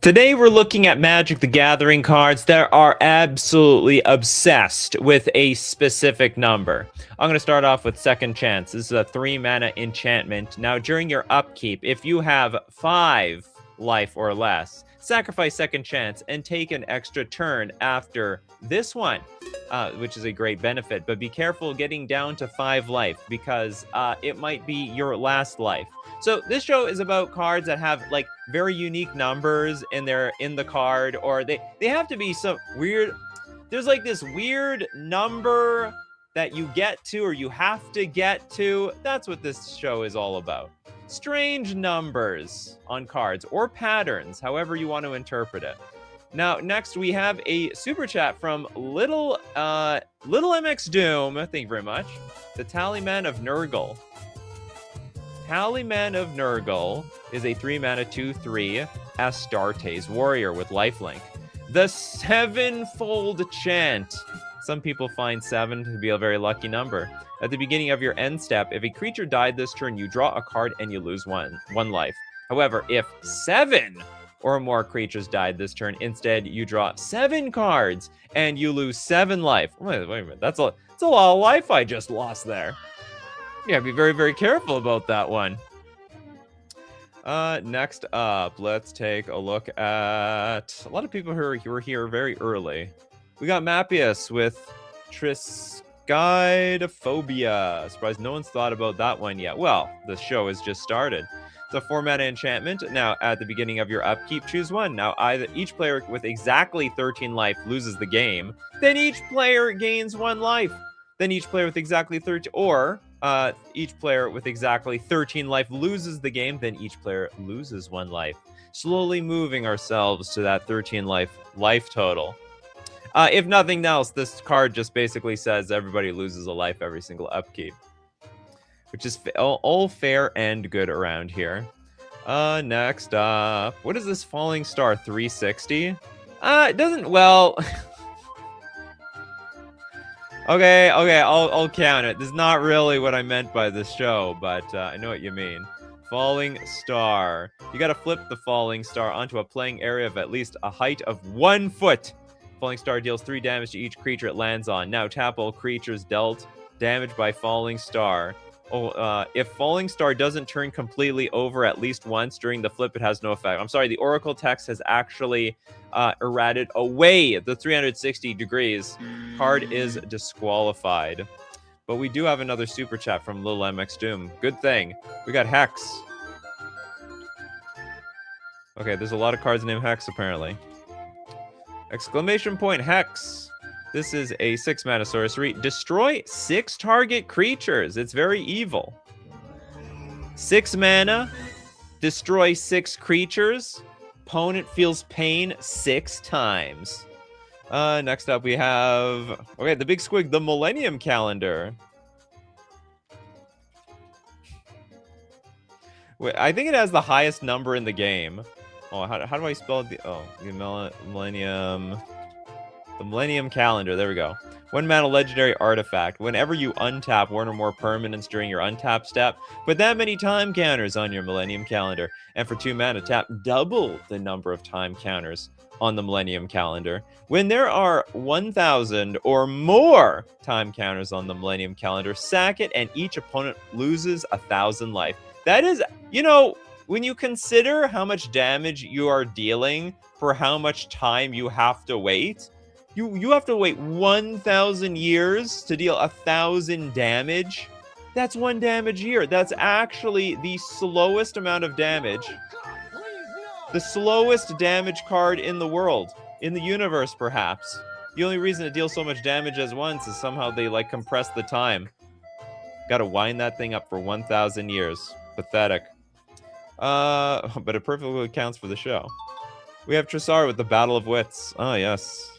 Today we're looking at Magic the Gathering cards that are absolutely obsessed with a specific number. I'm going to start off with Second Chance. This is a 3-mana enchantment. Now, during your upkeep, if you have 5 life or less, sacrifice Second Chance and take an extra turn after this one, which is a great benefit. But be careful getting down to 5 life because it might be your last life. So this show is about cards that have like very unique numbers in the card, or they have to be some weird. There's like this weird number that you get to or you have to get to. That's what this show is all about. Strange numbers on cards or patterns, however you want to interpret it. Now, next we have a super chat from Little MX Doom. Thank you very much. The Tallyman of Nurgle. Tallyman of Nurgle is a 3-mana 2/3 Astartes warrior with lifelink. The Sevenfold Chant. Some people find 7 to be a very lucky number. At the beginning of your end step, if a creature died this turn, you draw a card and you lose one life. However, if 7 or more creatures died this turn, instead you draw 7 cards and you lose 7 life. Wait a minute, that's a lot of life I just lost there. Yeah, be very, very careful about that one. Next up, let's take a look at a lot of people who were here very early. We got Mappius with Triskaidphobia. Surprised no one's thought about that one yet. Well, the show has just started. It's a 4-mana enchantment. Now, at the beginning of your upkeep, choose one. Now, either each player with exactly 13 life loses the game. Then each player gains 1 life. Then each player with exactly 13, or each player with exactly 13 life loses the game. Then each player loses 1 life. Slowly moving ourselves to that 13 life total. If nothing else, this card just basically says everybody loses a life every single upkeep, which is all fair and good around here. Next up, what is this Falling Star 360? It doesn't, well... Okay, I'll count it. This is not really what I meant by this show, but I know what you mean. Falling Star. You gotta flip the Falling Star onto a playing area of at least a height of 1 foot. Falling Star deals 3 damage to each creature it lands on. Now tap all creatures dealt damage by Falling Star. If Falling Star doesn't turn completely over at least once during the flip, it has no effect. I'm sorry, the Oracle text has actually errated away the 360 degrees. Card is disqualified. But we do have another super chat from Lil MX Doom. Good thing. We got Hex. Okay, there's a lot of cards named Hex, apparently. Exclamation point Hex. This is a 6-mana sorcery. Destroy 6 target creatures. It's very evil. 6 mana. Destroy 6 creatures. Opponent feels pain 6 times. Next up we have... Okay, the big squig, the Millennium Calendar. Wait, I think it has the highest number in the game. Oh, how do I spell the... Oh, the Millennium... The Millennium Calendar, there we go. 1-mana legendary artifact. Whenever you untap 1 or more permanents during your untap step, put that many time counters on your Millennium Calendar. And for 2 mana, tap double the number of time counters on the Millennium Calendar. When there are 1,000 or more time counters on the Millennium Calendar, sack it and each opponent loses 1,000 life. That is, you know, when you consider how much damage you are dealing for how much time you have to wait, you have to wait 1,000 years to deal 1,000 damage. That's 1 damage a year. That's actually the slowest amount of damage. The slowest damage card in the world. In the universe, perhaps. The only reason it deals so much damage as once is somehow they, like, compress the time. Gotta wind that thing up for 1,000 years. Pathetic. But it perfectly counts for the show. We have Tresar with the Battle of Wits. Oh, yes.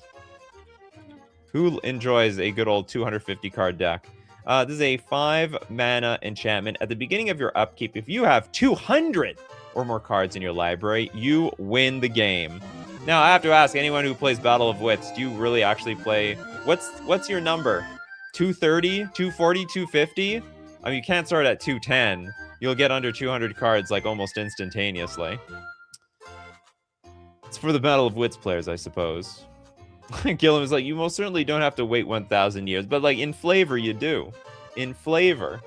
Who enjoys a good old 250 card deck? This is a 5-mana enchantment. At the beginning of your upkeep, if you have 200 or more cards in your library, you win the game. Now, I have to ask anyone who plays Battle of Wits, do you really actually play... What's your number? 230? 240? 250? I mean, you can't start at 210. You'll get under 200 cards, like, almost instantaneously. It's for the Battle of Wits players, I suppose. Gilliam is like, you most certainly don't have to wait 1,000 years, but like in flavor, you do. In flavor.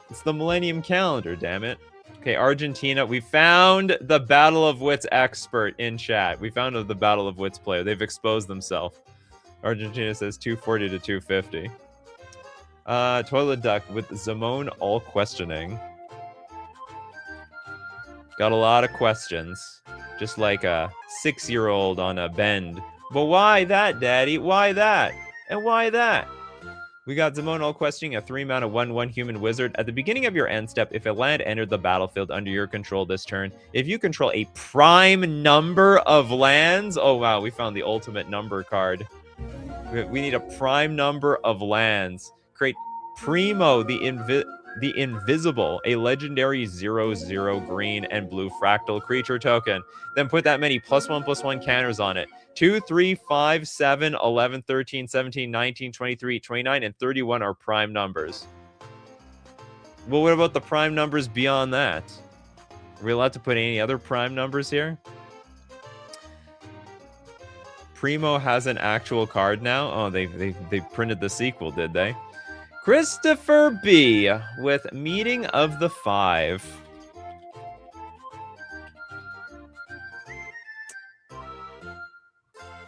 It's the Millennium Calendar, damn it. Okay, Argentina. We found the Battle of Wits expert in chat. We found the Battle of Wits player. They've exposed themselves. Argentina says 240 to 250. Toilet Duck with Zamone all questioning. Got a lot of questions. Just like a 6-year-old on a bend. But why that, Daddy? Why that? And why that? We got Zamone all questioning, a 3-mana 1/1 human wizard. At the beginning of your end step, if a land entered the battlefield under your control this turn, if you control a prime number of lands... Oh, wow, we found the ultimate number card. We need a prime number of lands. Create Primo, the Invisible, a legendary 0/0 green and blue fractal creature token. Then put that many +1/+1 counters on it. 2, 3, 5, 7, 11, 13, 17, 19, 23, 29, and 31 are prime numbers. Well, what about the prime numbers beyond that? Are we allowed to put any other prime numbers here? Primo has an actual card now? Oh, they printed the sequel, did they? Christopher B. with Meeting of the Five.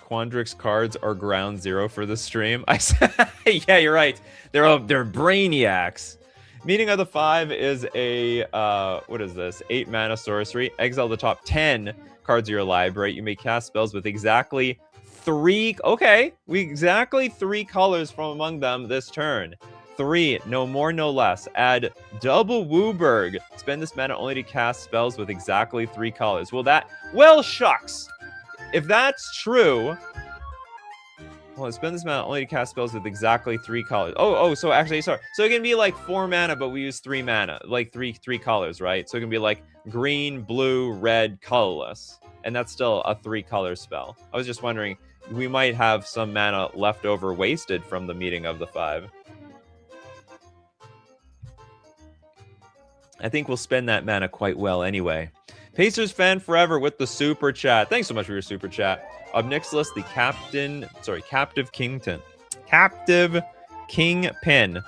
Quandrix cards are ground zero for the stream. I said, yeah, you're right. They're brainiacs. Meeting of the Five is a what is this? 8-mana sorcery. Exile the top 10 cards of your library. You may cast spells with exactly 3. Okay, exactly 3 colors from among them this turn. 3, no more, no less. Add double Wooburg. Spend this mana only to cast spells with exactly 3 colors. Well, shucks. If that's true, well, spend this mana only to cast spells with exactly 3 colors. So actually, sorry. So it can be like 4 mana, but we use 3 mana, like three colors, right? So it can be like green, blue, red, colorless, and that's still a 3-color spell. I was just wondering, we might have some mana left over wasted from the Meeting of the Five. I think we'll spend that mana quite well anyway. Pacers fan forever with the super chat. Thanks so much for your super chat. Obnixilis, the captive kingpin. Captive kingpin.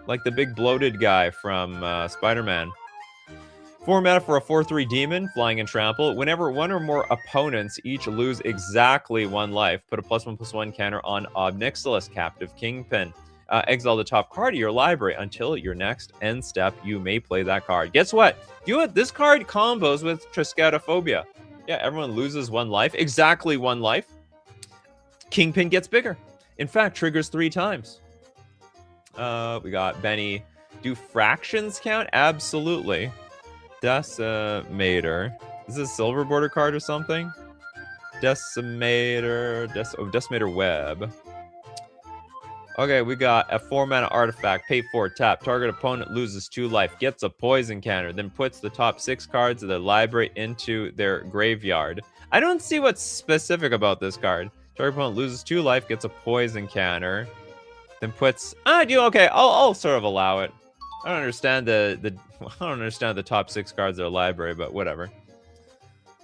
Like the big bloated guy from Spider-Man. 4 mana for a 4/3 demon, flying and trample. Whenever one or more opponents each lose exactly 1 life, put a +1/+1 counter on Obnixilis, captive kingpin. Exile the top card of your library until your next end step. You may play that card. Guess what? This card combos with Triskaidekaphobia. Yeah, everyone loses 1 life. Exactly 1 life. Kingpin gets bigger. In fact, triggers 3 times. We got Benny. Do fractions count? Absolutely. Decimator. Is this a silver border card or something? Decimator. Decimator Web. Okay, we got a 4-mana artifact. Pay 4, tap. Target opponent loses 2 life. Gets a poison counter. Then puts the top 6 cards of their library into their graveyard. I don't see what's specific about this card. Target opponent loses 2 life. Gets a poison counter. Then puts... okay, I'll sort of allow it. I don't understand the top 6 cards of their library, but whatever.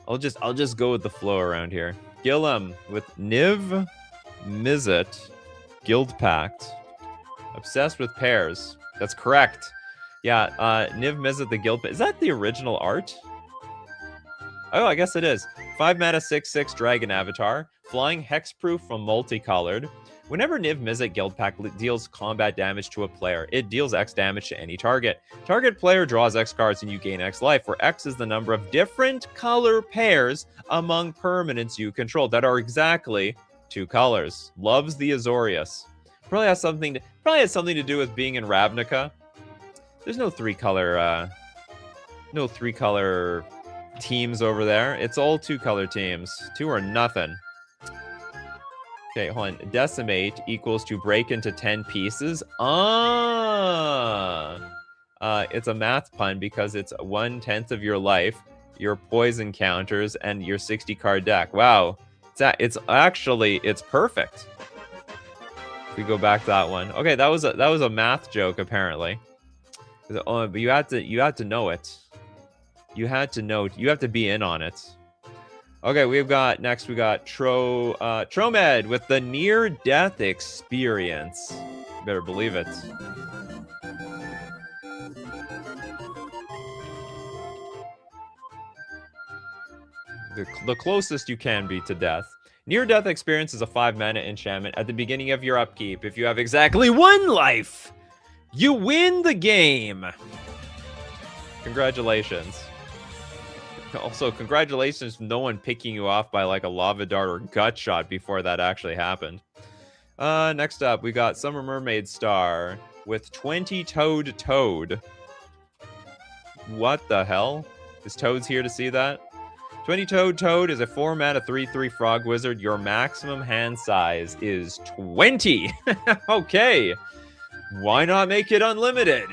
I'll just go with the flow around here. Gilliam with Niv Mizzet. Guild Pact. Obsessed with pairs. That's correct. Yeah, Niv Mizzet the Guild Pact. Is that the original art? Oh, I guess it is. 5 mana 6/6 Dragon Avatar. Flying hexproof from multicolored. Whenever Niv Mizzet Guild Pact deals combat damage to a player, it deals X damage to any target. Target player draws X cards and you gain X life, where X is the number of different color pairs among permanents you control that are exactly 2 colors. Loves the Azorius. Probably has something to do with being in Ravnica. There's no 3-color teams over there. It's all 2-color teams. 2 or nothing. Okay, hold on. Decimate equals to break into 10 pieces. It's a math pun because it's 1/10 of your life, your poison counters, and your 60-card deck. Wow. It's perfect. If we go back to that one. Okay, that was a math joke apparently. But you had to know it. You have to be in on it. Okay, next we got Tromed with the near-death experience. Better believe it. The closest you can be to death. Near-death experience is a 5-mana enchantment at the beginning of your upkeep. If you have exactly 1 life, you win the game. Congratulations. Also, congratulations to no one picking you off by like a lava dart or gut shot before that actually happened. Next up, we got Summer Mermaid Star with 20-toed Toad. What the hell? Is Toads here to see that? 20-toed Toad is a 4-mana 3/3 frog wizard. Your maximum hand size is 20. Okay. Why not make it unlimited?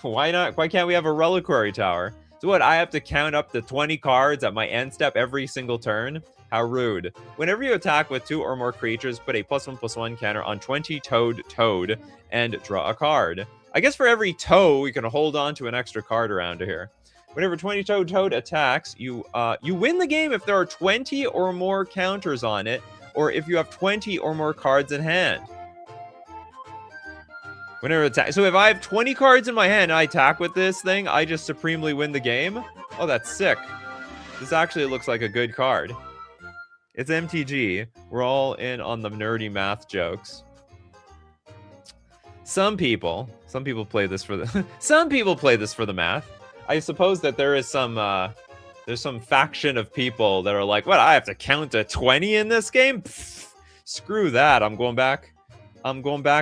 Why not? Why can't we have a reliquary tower? So what, I have to count up to 20 cards at my end step every single turn? How rude. Whenever you attack with 2 or more creatures, put a +1/+1 counter on 20-toed Toad and draw a card. I guess for every toe, we can hold on to an extra card around here. Whenever 20-toed Toad attacks, you win the game if there are 20 or more counters on it, or if you have 20 or more cards in hand. Whenever attack. So if I have 20 cards in my hand and I attack with this thing, I just supremely win the game? Oh, that's sick. This actually looks like a good card. It's MTG. We're all in on the nerdy math jokes. Some people play this for the some people play this for the math. I suppose that there is there's some faction of people that are like, what, I have to count to 20 in this game? Pfft, screw that. I'm going back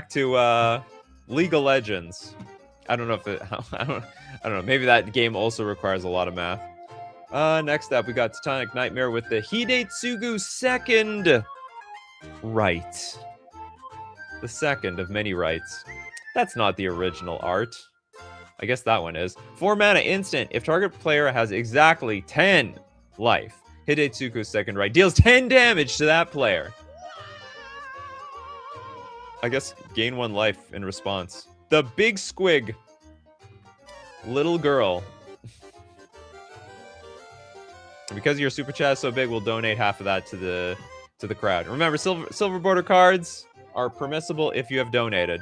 to League of Legends. I don't know if it I don't know. Maybe that game also requires a lot of math. Next up, we got Titanic Nightmare with the Hidetsugu second right. The second of many rights. That's not the original art. I guess that one is. 4-mana instant. If target player has exactly 10 life, Hidetsugu's second right deals 10 damage to that player. I guess gain 1 life in response. The Big Squig. Little girl. Because your super chat is so big, we'll donate half of that to the crowd. Remember, silver border cards are permissible if you have donated.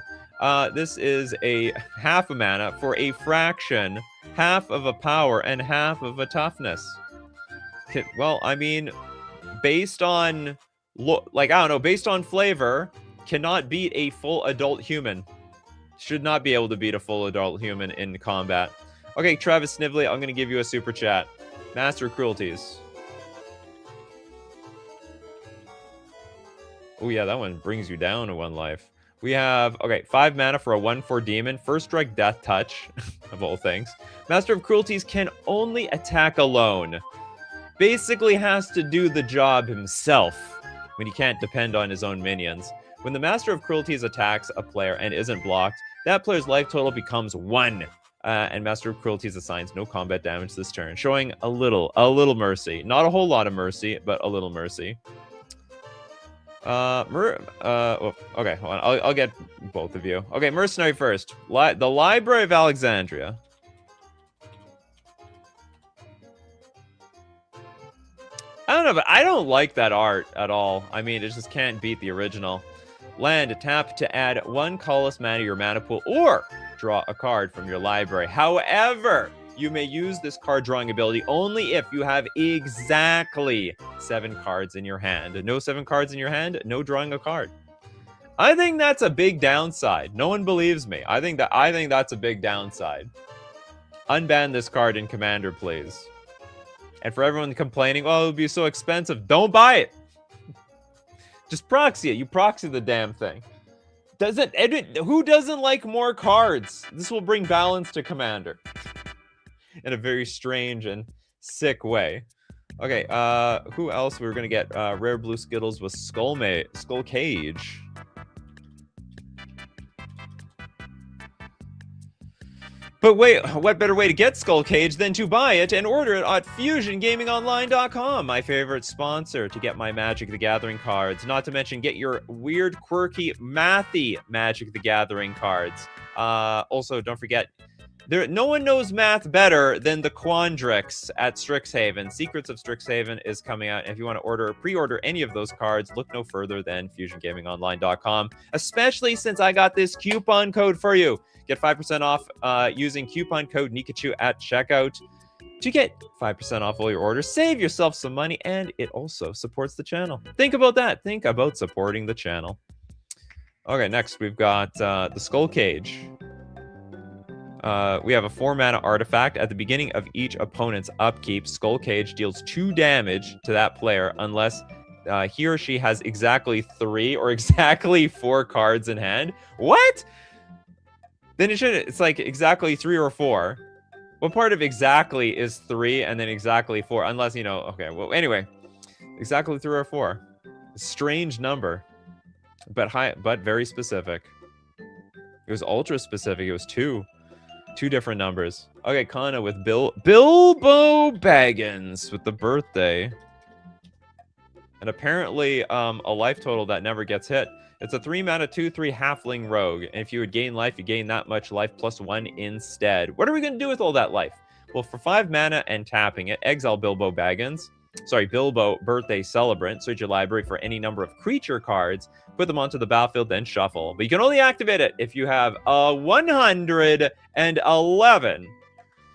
This is a half a mana for a fraction, half of a power, and half of a toughness. Well, I mean, based on based on flavor, cannot beat a full adult human. Should not be able to beat a full adult human in combat. Okay, Travis Snively, I'm going to give you a super chat. Master Cruelties. Oh yeah, that one brings you down to 1 life. We have, okay, 5 mana for a 1/4 demon. First strike, death touch, of all things. Master of Cruelties can only attack alone. Basically has to do the job himself when he can't depend on his own minions. When the Master of Cruelties attacks a player and isn't blocked, that player's life total becomes 1. And Master of Cruelties assigns no combat damage this turn, showing a little mercy. Not a whole lot of mercy, but a little mercy. Okay, hold on. I'll get both of you. Okay, Mercenary first. The Library of Alexandria. I don't know, but I don't like that art at all. I mean, it just can't beat the original. Land, tap to add 1 colorless mana to your mana pool, or draw a card from your library. However, you may use this card drawing ability only if you have exactly 7 cards in your hand. No 7 cards in your hand, no drawing a card. I think that's a big downside. No one believes me. I think that's a big downside. Unban this card in Commander, please. And for everyone complaining, oh, it would be so expensive, don't buy it. Just proxy it. You proxy the damn thing. Who doesn't like more cards? This will bring balance to Commander. In a very strange and sick way. Okay, who else? We're gonna get rare blue Skittles with Skull Cage. But wait, what better way to get Skull Cage than to buy it and order it at FusionGamingOnline.com, my favorite sponsor, to get my Magic the Gathering cards. Not to mention, get your weird, quirky, mathy Magic the Gathering cards. Also, don't forget, No one knows math better than the Quandrix at Strixhaven. Secrets of Strixhaven is coming out. And if you want to pre-order any of those cards, look no further than FusionGamingOnline.com, especially since I got this coupon code for you. Get 5% off using coupon code Nikachu at checkout to get 5% off all your orders. Save yourself some money, and it also supports the channel. Think about that. Think about supporting the channel. Okay, next we've got the Skull Cage. We have a 4-mana artifact. At the beginning of each opponent's upkeep, Skull Cage deals 2 damage to that player unless he or she has exactly 3 or exactly 4 cards in hand. What? Then it's like exactly 3 or 4. What part of exactly is 3 and then exactly 4? Unless, you know, okay, well, anyway. Exactly 3 or 4. Strange number. But very specific. It was ultra specific. It was 2. 2 different numbers. Okay, Kana with Bilbo Baggins with the birthday. And apparently a life total that never gets hit. It's a 3-mana 2/3 halfling rogue. And if you would gain life, you gain that much life plus 1 instead. What are we going to do with all that life? Well, for 5 mana and tapping it, exile Bilbo Baggins. Sorry, Bilbo Birthday Celebrant. Search your library for any number of creature cards. Put them onto the battlefield, then shuffle. But you can only activate it if you have a 111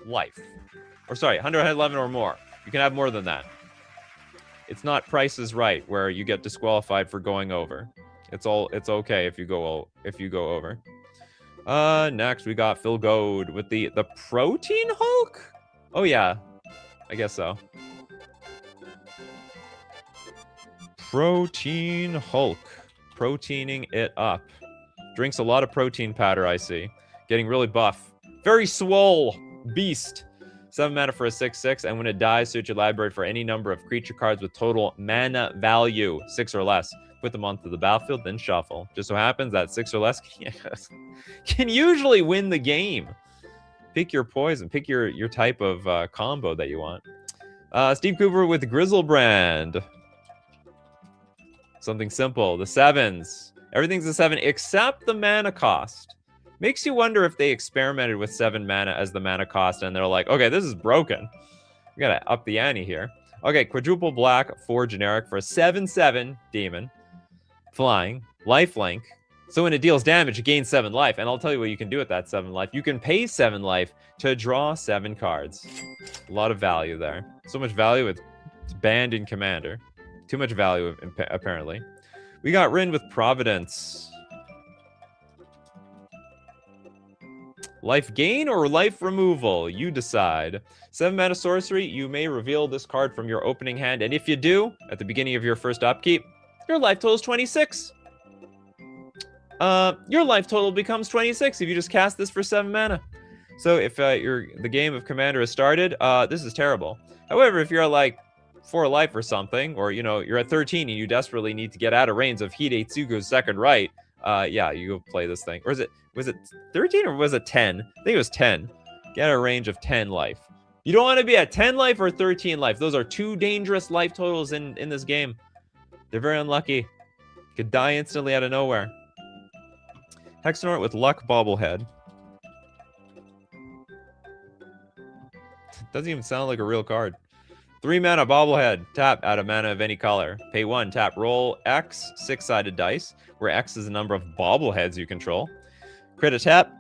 life. Or sorry, 111 or more. You can have more than that. It's not Price is Right, where you get disqualified for going over. It's okay if you go over. Next we got Phil Goad with the Protein Hulk? Oh yeah. I guess so. Protein Hulk. Proteining it up. Drinks a lot of protein powder, I see. Getting really buff. Very swole. Beast. 7 mana for a 6/6, and when it dies, search your library for any number of creature cards with total mana value, 6 or less. Put them onto the battlefield, then shuffle. Just so happens that 6 or less can usually win the game. Pick your poison. Pick your type of combo that you want. Steve Cooper with Grizzlebrand. Something simple. The 7s. Everything's a 7 except the mana cost. Makes you wonder if they experimented with 7 mana as the mana cost and they're like, okay, this is broken. We gotta up the ante here. Okay, quadruple black, 4 generic for a 7/7 demon. Flying, lifelink. So when it deals damage, it gains 7 life. And I'll tell you what you can do with that 7 life. You can pay 7 life to draw 7 cards. A lot of value there. So much value, it's banned in Commander. Too much value, apparently. We got Rin with Providence. Life gain or life removal? You decide. 7 mana sorcery, you may reveal this card from your opening hand. And if you do, at the beginning of your first upkeep, your life total is 26. Your life total becomes 26 if you just cast this for 7 mana. So if the game of Commander has started, this is terrible. However, if you're at like 4 life or something, or you know you're at 13 and you desperately need to get out of range of Hidetsugu's second right, yeah, you go play this thing. Or was it 13 or was it 10? I think it was 10. Get a range of 10 life. You don't want to be at 10 life or 13 life. Those are 2 dangerous life totals in this game. They're very unlucky. Could die instantly out of nowhere. Hexenort with Luck Bobblehead. Doesn't even sound like a real card. 3 mana Bobblehead. Tap, add a mana of any color. Pay 1, tap, roll X 6-sided dice, where X is the number of bobbleheads you control. Crit a tap.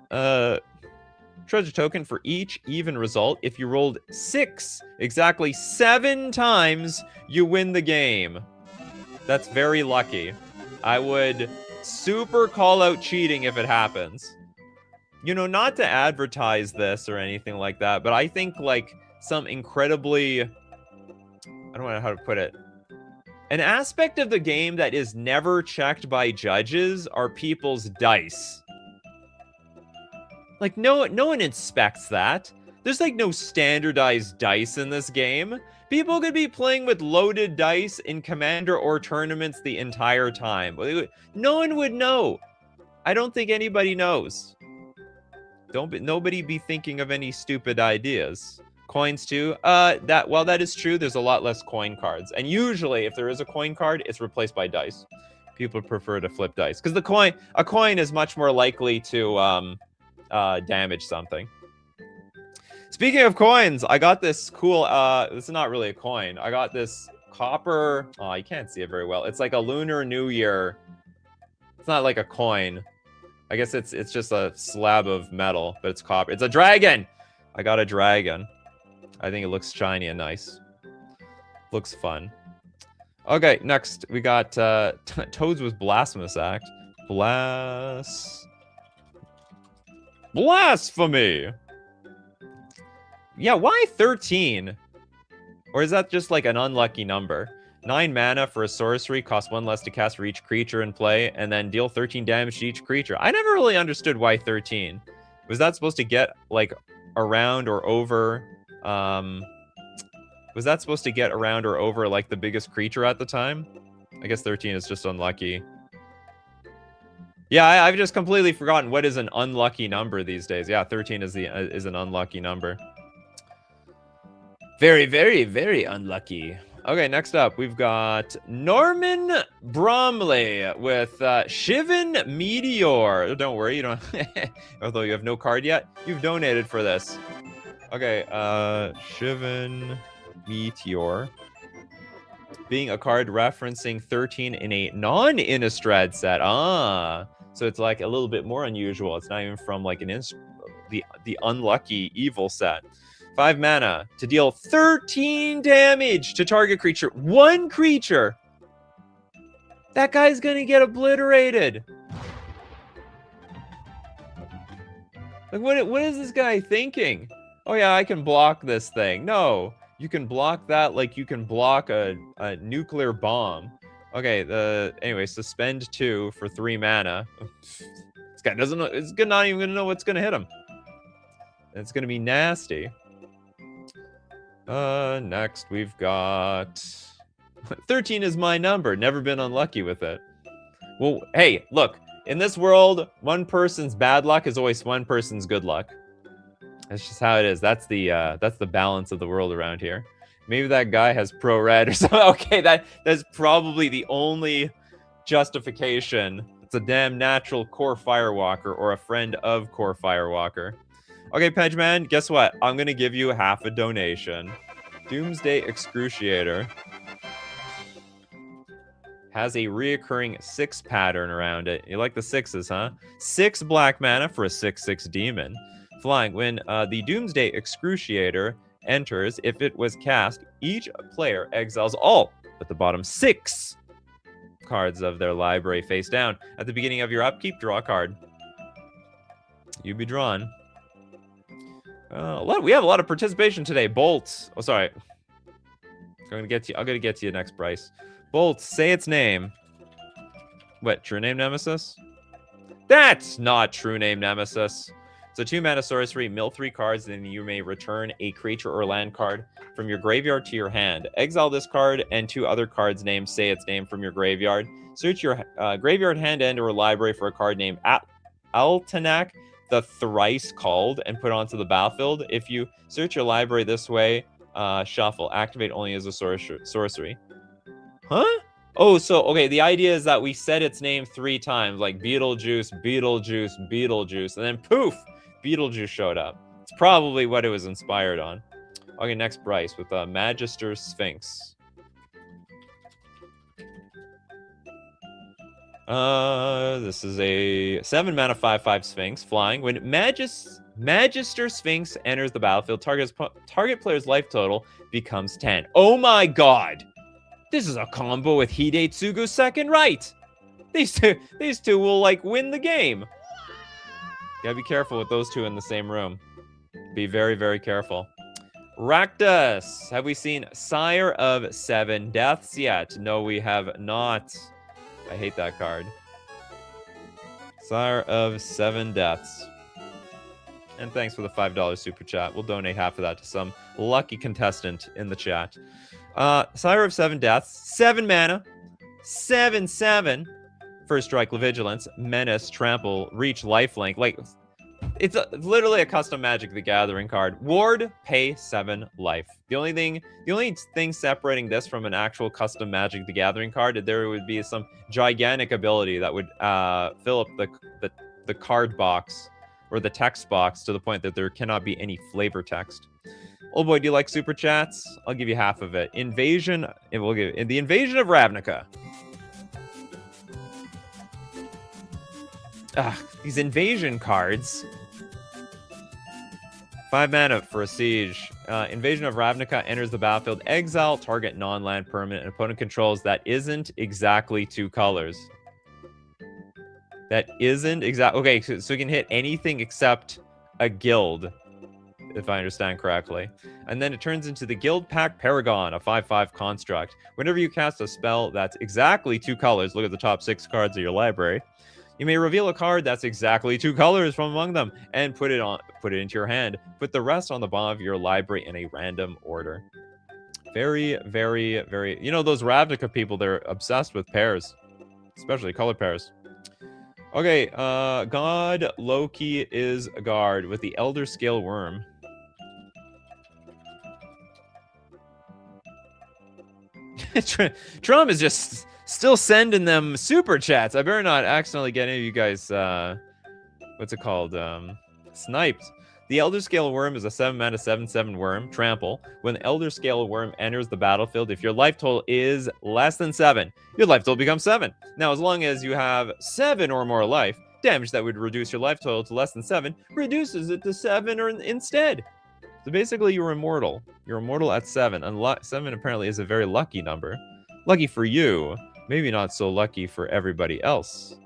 Treasure token for each even result. If you rolled 6 exactly 7 times, you win the game. That's very lucky. I would super call out cheating if it happens. You know, not to advertise this or anything like that, but I think like some incredibly, I don't know how to put it. An aspect of the game that is never checked by judges are people's dice. Like no one inspects that. There's like no standardized dice in this game. People could be playing with loaded dice in Commander or tournaments the entire time. No one would know. I don't think anybody knows. Nobody be thinking of any stupid ideas. Coins too. While that is true, there's a lot less coin cards. And usually, if there is a coin card, it's replaced by dice. People prefer to flip dice because a coin is much more likely to damage something. Speaking of coins, I got this cool, this is not really a coin. I got this copper, oh, you can't see it very well. It's like a Lunar New Year. It's not like a coin. I guess it's just a slab of metal, but it's copper. It's a dragon! I got a dragon. I think it looks shiny and nice. Looks fun. Okay, next we got Toads with Blasphemous Act. Blasphemy! Yeah, why 13? Or is that just like an unlucky number? 9 mana for a sorcery, costs 1 less to cast for each creature in play, and then deal 13 damage to each creature. I never really understood why 13. Was that supposed to get, like, around or over, was that supposed to get around or over, like, the biggest creature at the time? I guess 13 is just unlucky. Yeah, I've just completely forgotten what is an unlucky number these days. Yeah, 13 is an unlucky number. Very, very, very unlucky. Okay, next up, we've got Norman Bromley with Shivan Meteor. Don't worry, you don't... although you have no card yet, you've donated for this. Okay, Shivan Meteor. Being a card referencing 13 in a non-Innistrad set. Ah, so it's like a little bit more unusual. It's not even from like the unlucky evil set. 5 mana to deal 13 damage to target creature. One creature. That guy's gonna get obliterated. Like, what is this guy thinking? Oh yeah, I can block this thing. No, you can block that like you can block a nuclear bomb. Okay, anyway, suspend 2 for 3 mana. This guy doesn't know. It's not even gonna know what's gonna hit him. It's gonna be nasty. Next we've got 13 is my number. Never been unlucky with it. Well, hey, look, in this world, one person's bad luck is always one person's good luck. That's just how it is. That's the balance of the world around here. Maybe that guy has pro red or something. Okay, that's probably the only justification. It's a damn natural core firewalker or a friend of core firewalker. Okay, Pedgeman, guess what? I'm gonna give you half a donation. Doomsday Excruciator has a reoccurring 6 pattern around it. You like the 6s, huh? 6 black mana for a 6/6 demon. Flying. When the Doomsday Excruciator enters, if it was cast, each player exiles all but the bottom 6 cards of their library face down. At the beginning of your upkeep, draw a card. You be drawn. We have a lot of participation today. Bolt. Oh, sorry. I'm gonna get to you next, Bryce. Bolt, say its name. What, True Name Nemesis? That's not True Name Nemesis. It's a 2 mana sorcery, mill 3 cards, then you may return a creature or land card from your graveyard to your hand. Exile this card and 2 other cards named say its name from your graveyard. Search your graveyard, hand, end, or library for a card named Altanak the Thrice Called and put onto the battlefield. If you search your library this way, shuffle. Activate only as a sorcery. Huh? Oh, so, okay, the idea is that we said its name 3 times, like Beetlejuice, Beetlejuice, Beetlejuice, and then poof, Beetlejuice showed up. It's probably what it was inspired on. Okay, next, Bryce, with Magister Sphinx. This is a 7 mana 5/5 Sphinx flying. When Magister Sphinx enters the battlefield, target player's life total becomes 10. Oh my god! This is a combo with Hidetsugu's second right. These two will like win the game. Gotta be careful with those two in the same room. Be very, very careful. Rakdos. Have we seen Sire of 7 Deaths yet? No, we have not. I hate that card. Sire of 7 Deaths. And thanks for the $5 super chat. We'll donate half of that to some lucky contestant in the chat. Sire of 7 Deaths. 7 mana. 7/7. First strike, Vigilance, Menace, Trample, Reach, Lifelink. Like, it's literally a custom Magic the Gathering card. Ward, pay 7 life. The only thing separating this from an actual custom Magic the Gathering card, there would be some gigantic ability that would fill up the card box, or the text box to the point that there cannot be any flavor text. Old boy, do you like super chats? I'll give you half of it. Invasion, and we'll give the Invasion of Ravnica. These invasion cards. 5 mana for a siege. Invasion of Ravnica enters the battlefield. Exile target non-land permanent an opponent controls that isn't exactly 2 colors. That isn't exact. Okay, so you can hit anything except a guild, if I understand correctly. And then it turns into the Guild Pack Paragon, a 5/5 construct. Whenever you cast a spell that's exactly 2 colors, look at the top 6 cards of your library. You may reveal a card that's exactly 2 colors from among them and put it into your hand. Put the rest on the bottom of your library in a random order. Very, very, very. You know, those Ravnica people, they're obsessed with pairs, especially color pairs. Okay, God Loki is a guard with the Elder Scale Worm. Trump is just still sending them super chats. I better not accidentally get any of you guys, what's it called? Sniped. The Elder Scale Worm is a 7 mana 7/7 worm, trample. When the Elder Scale Worm enters the battlefield, if your life total is less than 7, your life total becomes 7. Now, as long as you have 7 or more life, damage that would reduce your life total to less than 7 reduces it to 7 or instead. So basically, you're immortal. You're immortal at 7. And 7 apparently is a very lucky number. Lucky for you. Maybe not so lucky for everybody else.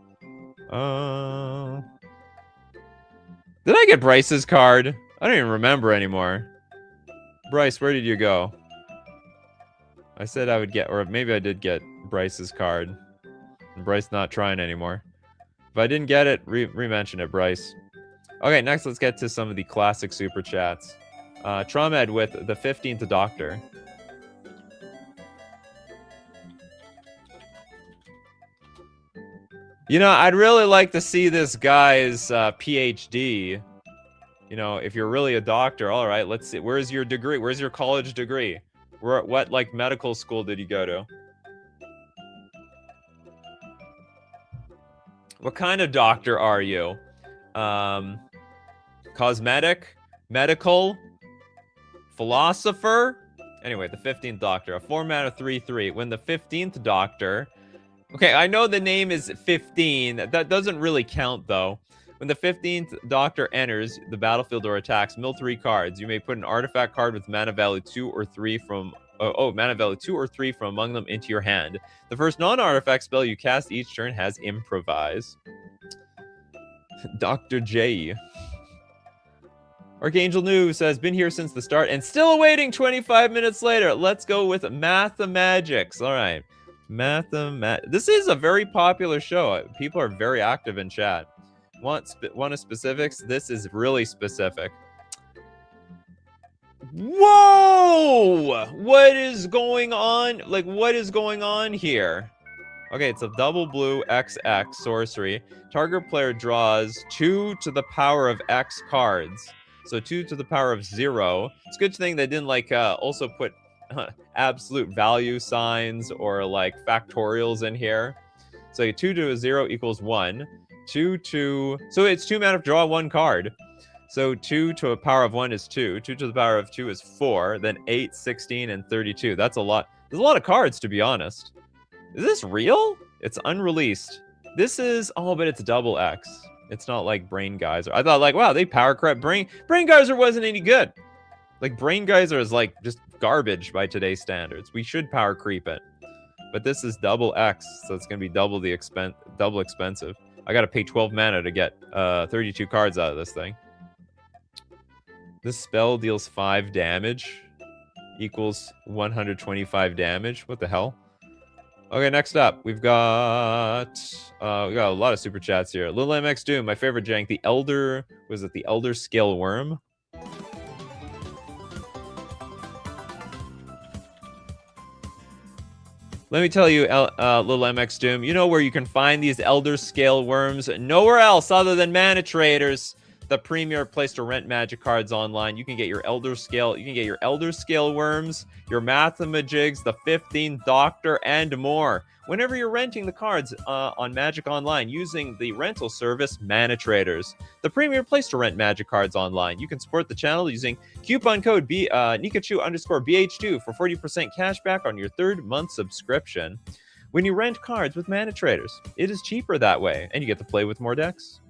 Did I get Bryce's card? I don't even remember anymore. Bryce, where did you go? I said I would get, or maybe I did get Bryce's card. And Bryce not trying anymore. If I didn't get it, re-mention it, Bryce. Okay, next let's get to some of the classic super chats. Tromed with the 15th Doctor. You know, I'd really like to see this guy's PhD. You know, if you're really a doctor, all right, let's see. Where's your degree? Where's your college degree? What, like, medical school did you go to? What kind of doctor are you? Cosmetic? Medical? Philosopher? Anyway, the 15th Doctor. A 4 mana 3/3. When the 15th Doctor... Okay, I know the name is 15. That doesn't really count, though. When the 15th Doctor enters the battlefield or attacks, mill 3 cards. You may put an artifact card with mana value 2 or 3 from... mana value 2 or 3 from among them into your hand. The first non-artifact spell you cast each turn has Improvise. Dr. J. Archangel New says, been here since the start and still awaiting 25 minutes later. Let's go with Mathemagics. All right. This is a very popular show. People are very active in chat. Want of specifics? This is really specific. Whoa! What is going on? Like, what is going on here? Okay, it's a double blue XX sorcery. Target player draws 2 to the power of X cards. So 2 to the power of 0. It's a good thing they didn't, like, also put absolute value signs or, like, factorials in here. So 2 to a 0 equals 1. 2 to... So it's 2 mana to draw 1 card. So 2 to a power of 1 is 2. 2 to the power of 2 is 4. Then 8, 16, and 32. That's a lot. There's a lot of cards, to be honest. Is this real? It's unreleased. This is... Oh, but it's double X. It's not like Brain Geyser. I thought, like, wow, they power crept. Brain Geyser wasn't any good. Like, Brain Geyser is, like, just garbage by today's standards. We should power creep it. But this is double X, so it's going to be double expensive. I got to pay 12 mana to get 32 cards out of this thing. This spell deals 5 damage. Equals 125 damage. What the hell? Okay, next up, we got a lot of super chats here. Lil MX Doom, my favorite jank, the Elder, was it the Elder Scale Worm? Let me tell you, Lil MX Doom, you know where you can find these Elder Scale Worms? Nowhere else other than Mana Traders. the premier place to rent Magic cards online. You can get your Elder Scale. You can get your Elder Scale Worms, your Mathemajigs, the 15th Doctor, and more. Whenever you're renting the cards on Magic Online using the rental service Mana Traders, the premier place to rent Magic cards online. You can support the channel using coupon code Nikachu_BH2 for 40% cash back on your 3rd month subscription. When you rent cards with Mana Traders, it is cheaper that way, and you get to play with more decks.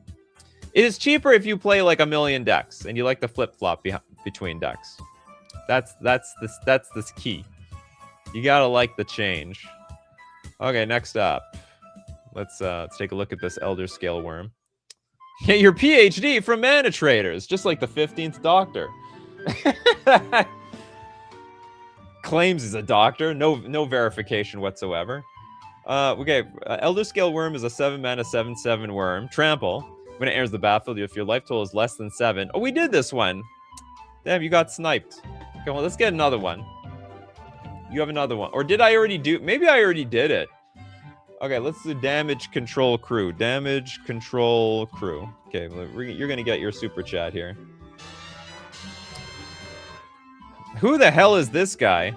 It is cheaper if you play like a million decks and you like to flip-flop between decks. That's the key. You gotta like the change. Okay, next up. Let's take a look at this Elder Scale Worm. Get your PhD from Mana Traders, just like the 15th Doctor. Claims he's a doctor, no verification whatsoever. Okay, Elder Scale Worm is a 7-mana 7/7 worm. Trample. When it enters the battlefield, if your life total is less than 7. Oh, we did this one. Damn, you got sniped. Okay, well, let's get another one. You have another one. Or did I already do... Maybe I already did it. Okay, let's do Damage Control Crew. Damage Control Crew. Okay, you're going to get your super chat here. Who the hell is this guy?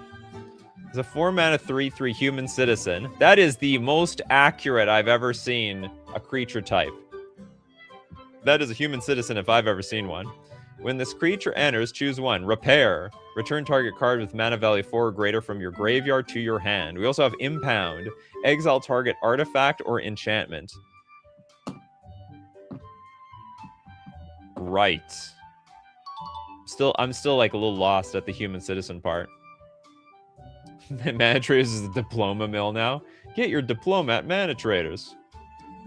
He's a 4-mana 3/3 human citizen. That is the most accurate I've ever seen a creature type. That is a human citizen if I've ever seen one. When this creature enters, choose one. Repair. Return target card with mana value 4 or greater from your graveyard to your hand. We also have Impound. Exile target artifact or enchantment. Right. I'm still like a little lost at the human citizen part. Mana Traders is a diploma mill now. Get your diploma at Mana Traders.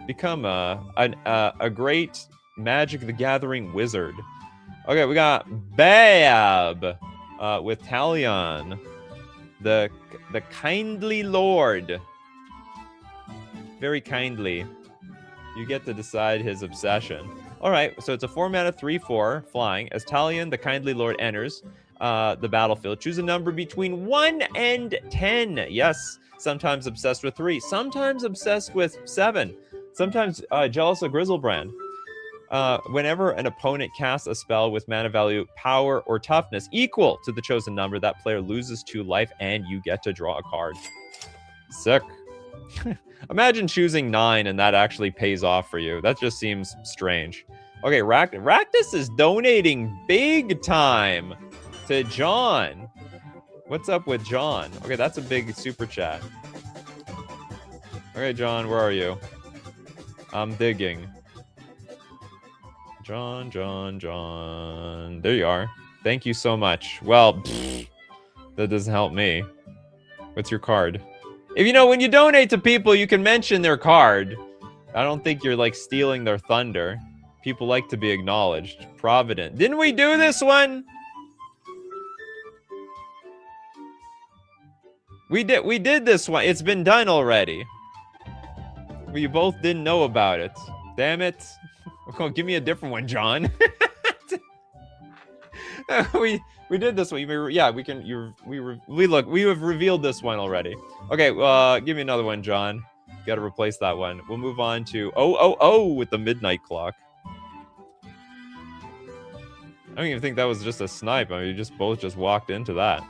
Become a great Magic the Gathering wizard. Okay, we got Bab with Talion, the kindly lord. Very kindly. You get to decide his obsession. All right, so it's a 4-mana 3/4 flying. As Talion, the kindly lord, enters the battlefield, choose a number between 1 and 10. Yes, sometimes obsessed with 3, sometimes obsessed with 7, sometimes jealous of Grizzlebrand. Whenever an opponent casts a spell with mana value, power, or toughness equal to the chosen number, that player loses 2 life and you get to draw a card. Sick. Imagine choosing 9 and that actually pays off for you. That just seems strange. Okay, Raktus is donating big time to John. What's up with John? Okay, that's a big super chat. Okay, John, where are you? I'm digging. John. There you are. Thank you so much. Well, that doesn't help me. What's your card? If you know, when you donate to people, you can mention their card. I don't think you're like stealing their thunder. People like to be acknowledged. Provident. Didn't we do this one? We did this one. It's been done already. We both didn't know about it. Damn it. Oh, give me a different one, John. we did this one. Yeah, we can. We have revealed this one already. Okay, give me another one, John. Got to replace that one. We'll move on to with the Midnight Clock. I don't even think that was just a snipe. I mean, you both just walked into that.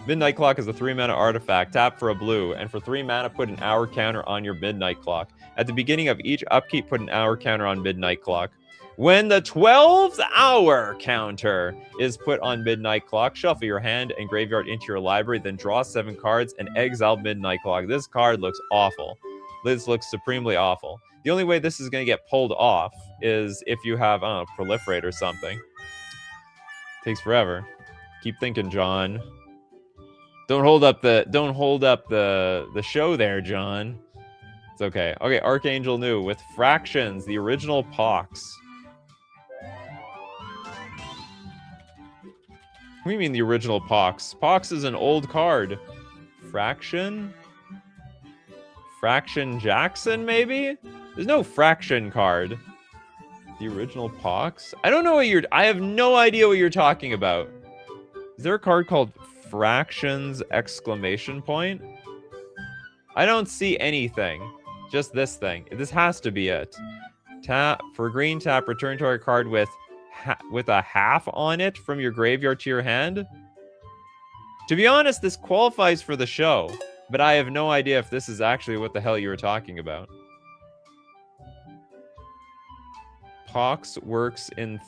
Midnight Clock is a 3-mana artifact. Tap for a blue, and for 3 mana, put an hour counter on your Midnight Clock. At the beginning of each upkeep, put an hour counter on Midnight Clock. When the 12th hour counter is put on Midnight Clock, shuffle your hand and graveyard into your library, then draw 7 cards and exile Midnight Clock. This card looks awful. This looks supremely awful. The only way this is going to get pulled off is if you have, I don't know, Proliferate or something. Takes forever. Keep thinking, John. Don't hold up the show there, John. It's okay. Okay, Archangel New with Fractions, the original Pox. What do you mean the original Pox? Pox is an old card. Fraction? Fraction Jackson, maybe? There's no Fraction card. The original Pox? I don't know what I have no idea what you're talking about. Is there a card called Fractions exclamation point? I don't see anything. Just this thing. This has to be it. Tap for green, tap return target card with with a half on it from your graveyard to your hand? To be honest, this qualifies for the show, but I have no idea if this is actually what the hell you were talking about. Pox works in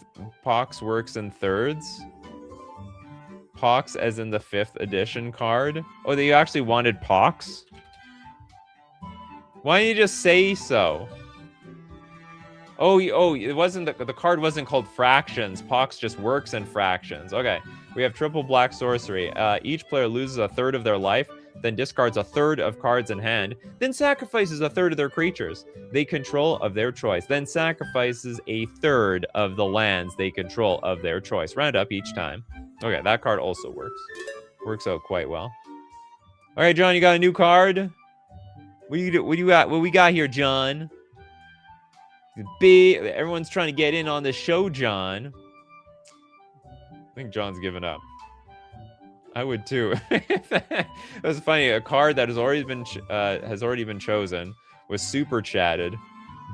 thirds. Pox as in the 5th edition card. Oh, you actually wanted Pox? Why didn't you just say so? Oh, it wasn't the card wasn't called Fractions. Pox just works in fractions. Okay, we have triple black sorcery. Each player loses a third of their life, then discards a third of cards in hand, then sacrifices a third of their creatures they control of their choice, then sacrifices a third of the lands they control of their choice. Round up each time. Okay, that card also works. Works out quite well. All right, John, you got a new card? What do you got? What we got here, John? Everyone's trying to get in on the show, John. I think John's given up. I would too. It was funny. A card that has already been chosen was super chatted,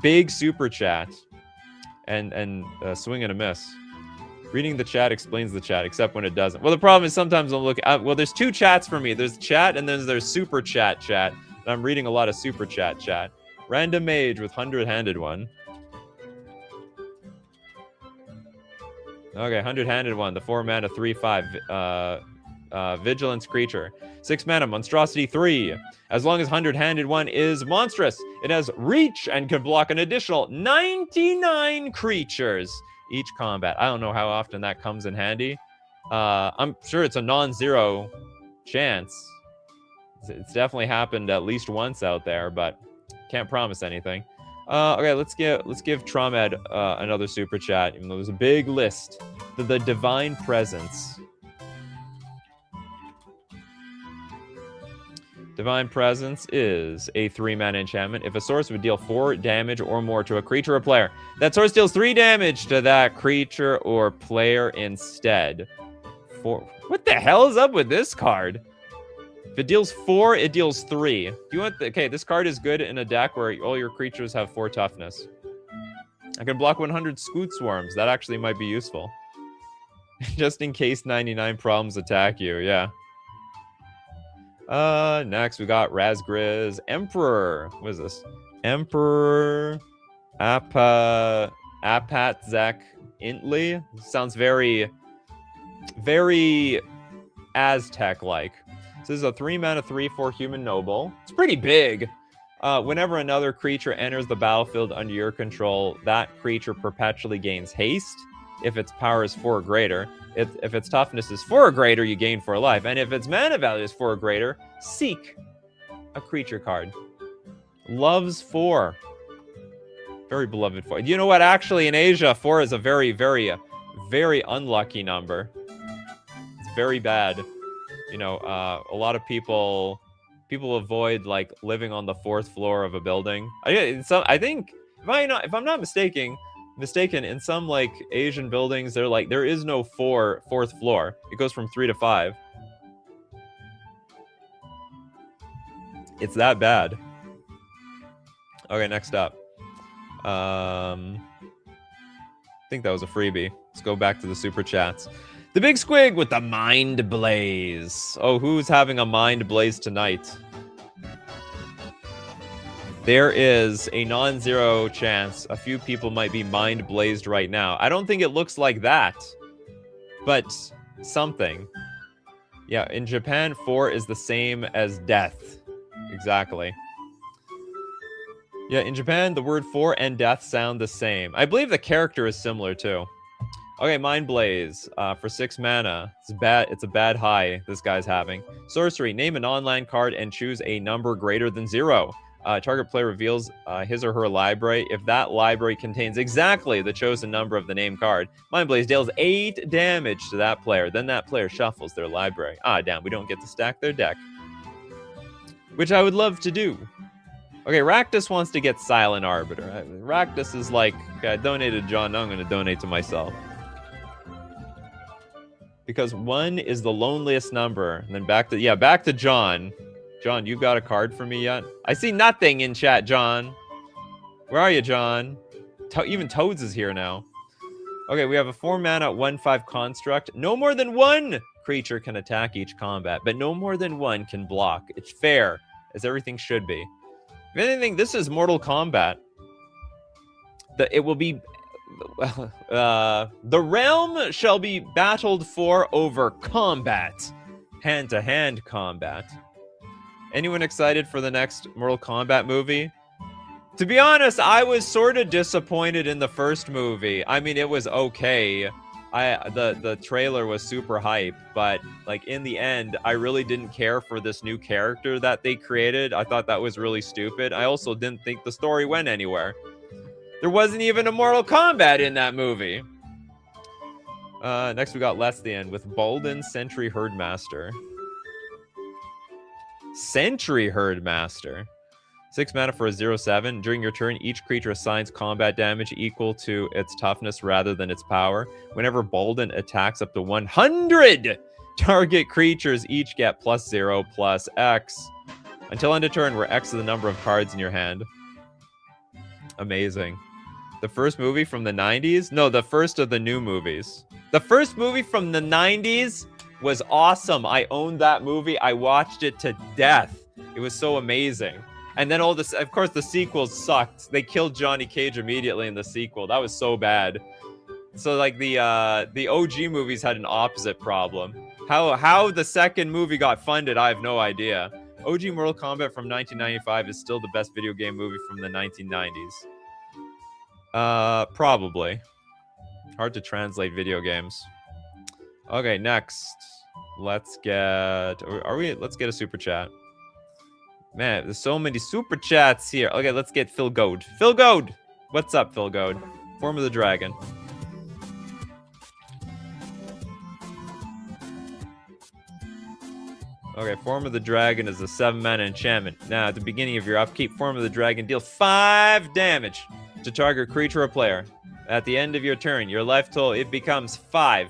big super chat, and swing and a miss. Reading the chat explains the chat, except when it doesn't. Well, the problem is sometimes I'll look. Well, there's two chats for me. There's chat and then there's super chat. And I'm reading a lot of super chat. Random mage with 100-handed one. Okay, 100-handed one. The 4-mana 3/5 vigilance creature. 6 mana monstrosity 3. As long as 100-handed one is monstrous, it has reach and can block an additional 99 creatures each combat. I don't know how often that comes in handy. I'm sure it's a non-zero chance. It's definitely happened at least once out there, but can't promise anything. Okay, let's give Tromed another super chat, even though there's a big list. The Divine Presence. Divine Presence is a 3-mana enchantment. If a source would deal 4 damage or more to a creature or player, that source deals 3 damage to that creature or player instead. What the hell is up with this card? If it deals 4, it deals 3. Do you want okay, this card is good in a deck where all your creatures have 4 toughness. I can block 100 Scoot Swarms. That actually might be useful. Just in case 99 problems attack you, yeah. Next we got Razgriz Emperor. What is this? Emperor Apatzek Intly. Sounds very Aztec-like. So this is a 3-mana 3/4 human noble. It's pretty big. Whenever another creature enters the battlefield under your control, that creature perpetually gains haste. If its power is 4 or greater. If its toughness is 4 or greater, you gain 4 life. And if its mana value is 4 or greater, seek a creature card. Loves 4. Very beloved 4. You know what? Actually, in Asia, 4 is a very, very, very unlucky number. It's very bad. You know, a lot of people avoid like living on the 4th floor of a building. I think if I'm not mistaken, in some like Asian buildings, they're like there is no 4th floor. It goes from 3 to 5. It's that bad. Okay, next up. I think that was a freebie. Let's go back to the super chats. The Big Squig with the Mind Blaze. Oh, who's having a Mind Blaze tonight? There is a non-zero chance a few people might be Mind Blazed right now. I don't think it looks like that, but something. Yeah, in Japan, 4 is the same as death. Exactly. Yeah, in Japan, the word 4 and death sound the same. I believe the character is similar, too. Okay, Mind Blaze for 6 mana. It's a bad high this guy's having. Sorcery. Name a non-land card and choose a number greater than 0. Target player reveals his or her library. If that library contains exactly the chosen number of the named card, Mind Blaze deals 8 damage to that player. Then that player shuffles their library. Ah, damn, we don't get to stack their deck. Which I would love to do. Okay, Rakdos wants to get Silent Arbiter. Rakdos is like, okay, I donated to John, now I'm going to donate to myself. Because 1 is the loneliest number. And then back to John. John, you got a card for me yet? I see nothing in chat, John. Where are you, John? Even Toads is here now. Okay, we have a 4-mana 1/5 construct. No more than one creature can attack each combat, but no more than one can block. It's fair, as everything should be. If anything, this is Mortal Kombat. It will be... the realm shall be battled for over combat. Hand-to-hand combat. Anyone excited for the next Mortal Kombat movie? To be honest, I was sort of disappointed in the first movie. I mean, it was okay. The trailer was super hype, but like in the end, I really didn't care for this new character that they created. I thought that was really stupid. I also didn't think the story went anywhere. There wasn't even a Mortal Kombat in that movie. Next we got Lesthian with Balden Sentry Herdmaster. Sentry Herdmaster. 6 mana for a 0/7. During your turn, each creature assigns combat damage equal to its toughness rather than its power. Whenever Balden attacks up to 100 target creatures, each get +0/+X. Until end of turn, where X is the number of cards in your hand. Amazing. The first movie from the 90s? No, the first of the new movies. The first movie from the 90s was awesome. I owned that movie. I watched it to death. It was so amazing. And then all this, of course, the sequels sucked. They killed Johnny Cage immediately in the sequel. That was so bad. So like the OG movies had an opposite problem. How the second movie got funded, I have no idea. OG Mortal Kombat from 1995 is still the best video game movie from the 1990s. Probably. Hard to translate video games. Okay, next. Let's get a super chat. Man, there's so many super chats here. Okay, let's get Phil Goad. Phil Goad! What's up, Phil Goad? Form of the Dragon. Okay, Form of the Dragon is a 7-mana enchantment. Now, at the beginning of your upkeep, Form of the Dragon deals 5 damage to target creature or player. At the end of your turn, your life total, it becomes 5.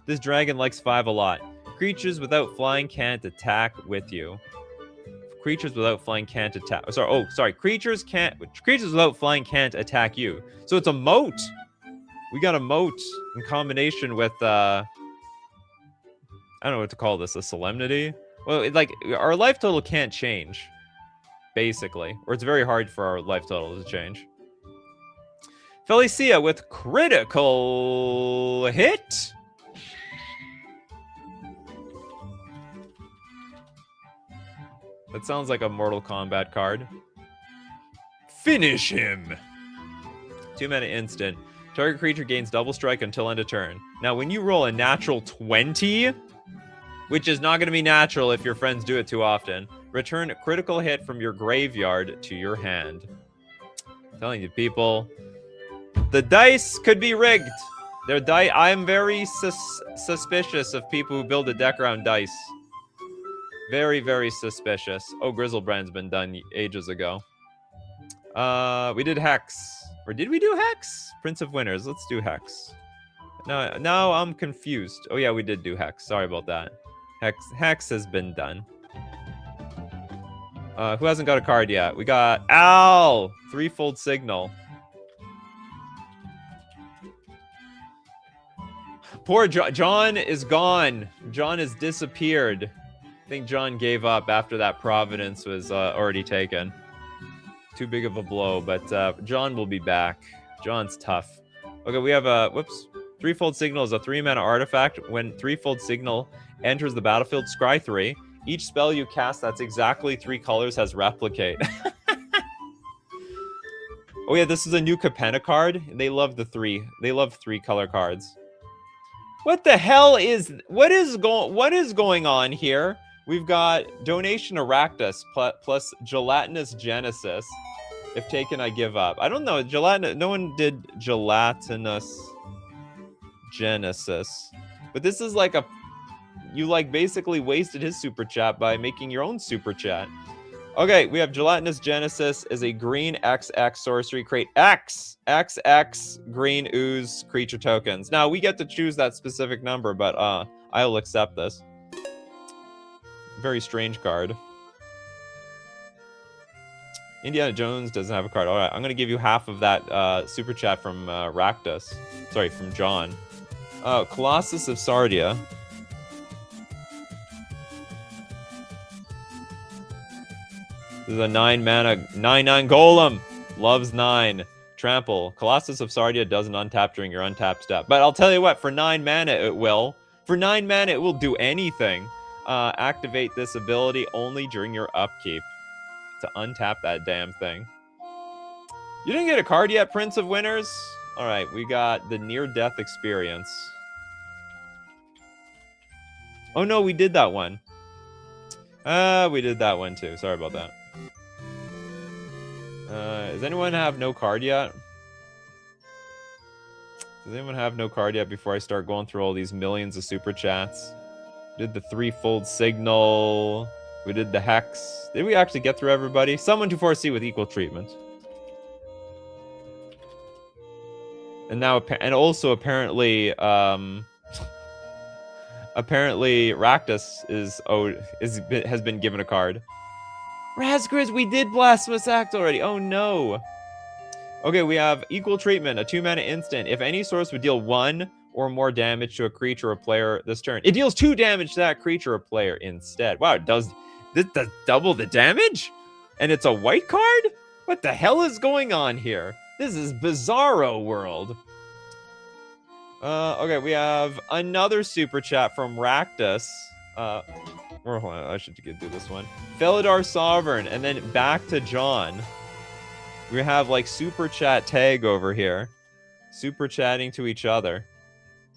This dragon likes 5 a lot. Creatures without flying can't attack with you. Creatures without flying can't attack. Sorry. Creatures without flying can't attack you. So it's a moat. We got a moat in combination with I don't know what to call this. A solemnity. Well, our life total can't change, basically, or it's very hard for our life total to change. Felicia with critical hit. That sounds like a Mortal Kombat card. Finish him! 2-mana instant. Target creature gains double strike until end of turn. Now, when you roll a natural 20, which is not going to be natural if your friends do it too often, return a critical hit from your graveyard to your hand. I'm telling you, people, the dice could be rigged. I'm very suspicious of people who build a deck around dice. Very, very suspicious. Oh, Grizzlebrand's been done ages ago. We did Hex. Or did we do Hex? Prince of Winners. Let's do Hex. No, I'm confused. Oh, yeah, we did do Hex. Sorry about that. Hex has been done. Who hasn't got a card yet? We got Al! Threefold Signal. Poor John is gone. John has disappeared. I think John gave up after that Providence was already taken. Too big of a blow, but John will be back. John's tough. Okay, we have a... Whoops. Threefold Signal is a 3-mana artifact. When Threefold Signal enters the battlefield, scry 3. Each spell you cast that's exactly 3 colors has Replicate. Oh yeah, this is a new Capenna card. They love the 3. They love 3-color cards. What the hell is... What is going on here? We've got Donation Aractus plus Gelatinous Genesis. If taken, I give up. I don't know. No one did Gelatinous Genesis. But this is like a... You like basically wasted his super chat by making your own super chat. Okay, we have Gelatinous Genesis is a green XX sorcery. Create XX green ooze creature tokens. Now, we get to choose that specific number, but I'll accept this. Very strange card. Indiana Jones doesn't have a card. All right, I'm going to give you half of that super chat from Raktus. Sorry, from John. Colossus of Sardia. This is a 9-mana, 9/9 golem. Loves 9. Trample. Colossus of Sardia doesn't untap during your untap step. But I'll tell you what, for 9 mana it will. For 9 mana it will do anything. Activate this ability only during your upkeep. To untap that damn thing. You didn't get a card yet, Prince of Winners? Alright, we got the near-death experience. Oh no, we did that one. We did that one too. Sorry about that. Does anyone have no card yet? Does anyone have no card yet before I start going through all these millions of super chats? Did the threefold signal. We did the hex. Did we actually get through everybody? Someone to foresee with equal treatment. And now, and also apparently, apparently Raktus has been given a card. Razgriz, we did Blasphemous Act already. Oh no. Okay, we have equal treatment, a 2-mana instant. If any source would deal 1 or more damage to a creature or player this turn, it deals 2 damage to that creature or player instead. Wow, this does double the damage? And it's a white card? What the hell is going on here? This is Bizarro World. Okay, we have another super chat from Raktus. Hold on, I should do this one. Felidar Sovereign, and then back to John. We have like super chat tag over here. Super chatting to each other.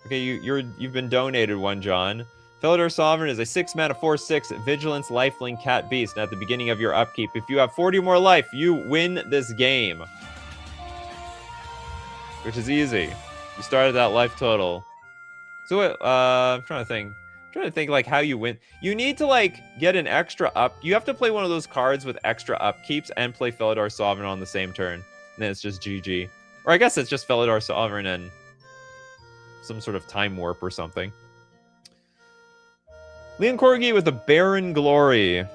Okay, you've been donated one, John. Felidar Sovereign is a 6-mana 4/6 Vigilance Lifelink Cat Beast. And at the beginning of your upkeep, if you have 40 more life, you win this game. Which is easy. You start at that life total. So I'm trying to think like how you win. You need to like get an extra up. You have to play one of those cards with extra upkeeps and play Felidar Sovereign on the same turn. And then it's just GG. Or I guess it's just Felidar Sovereign and some sort of time warp or something. Leon Corgi with a Barren Glory.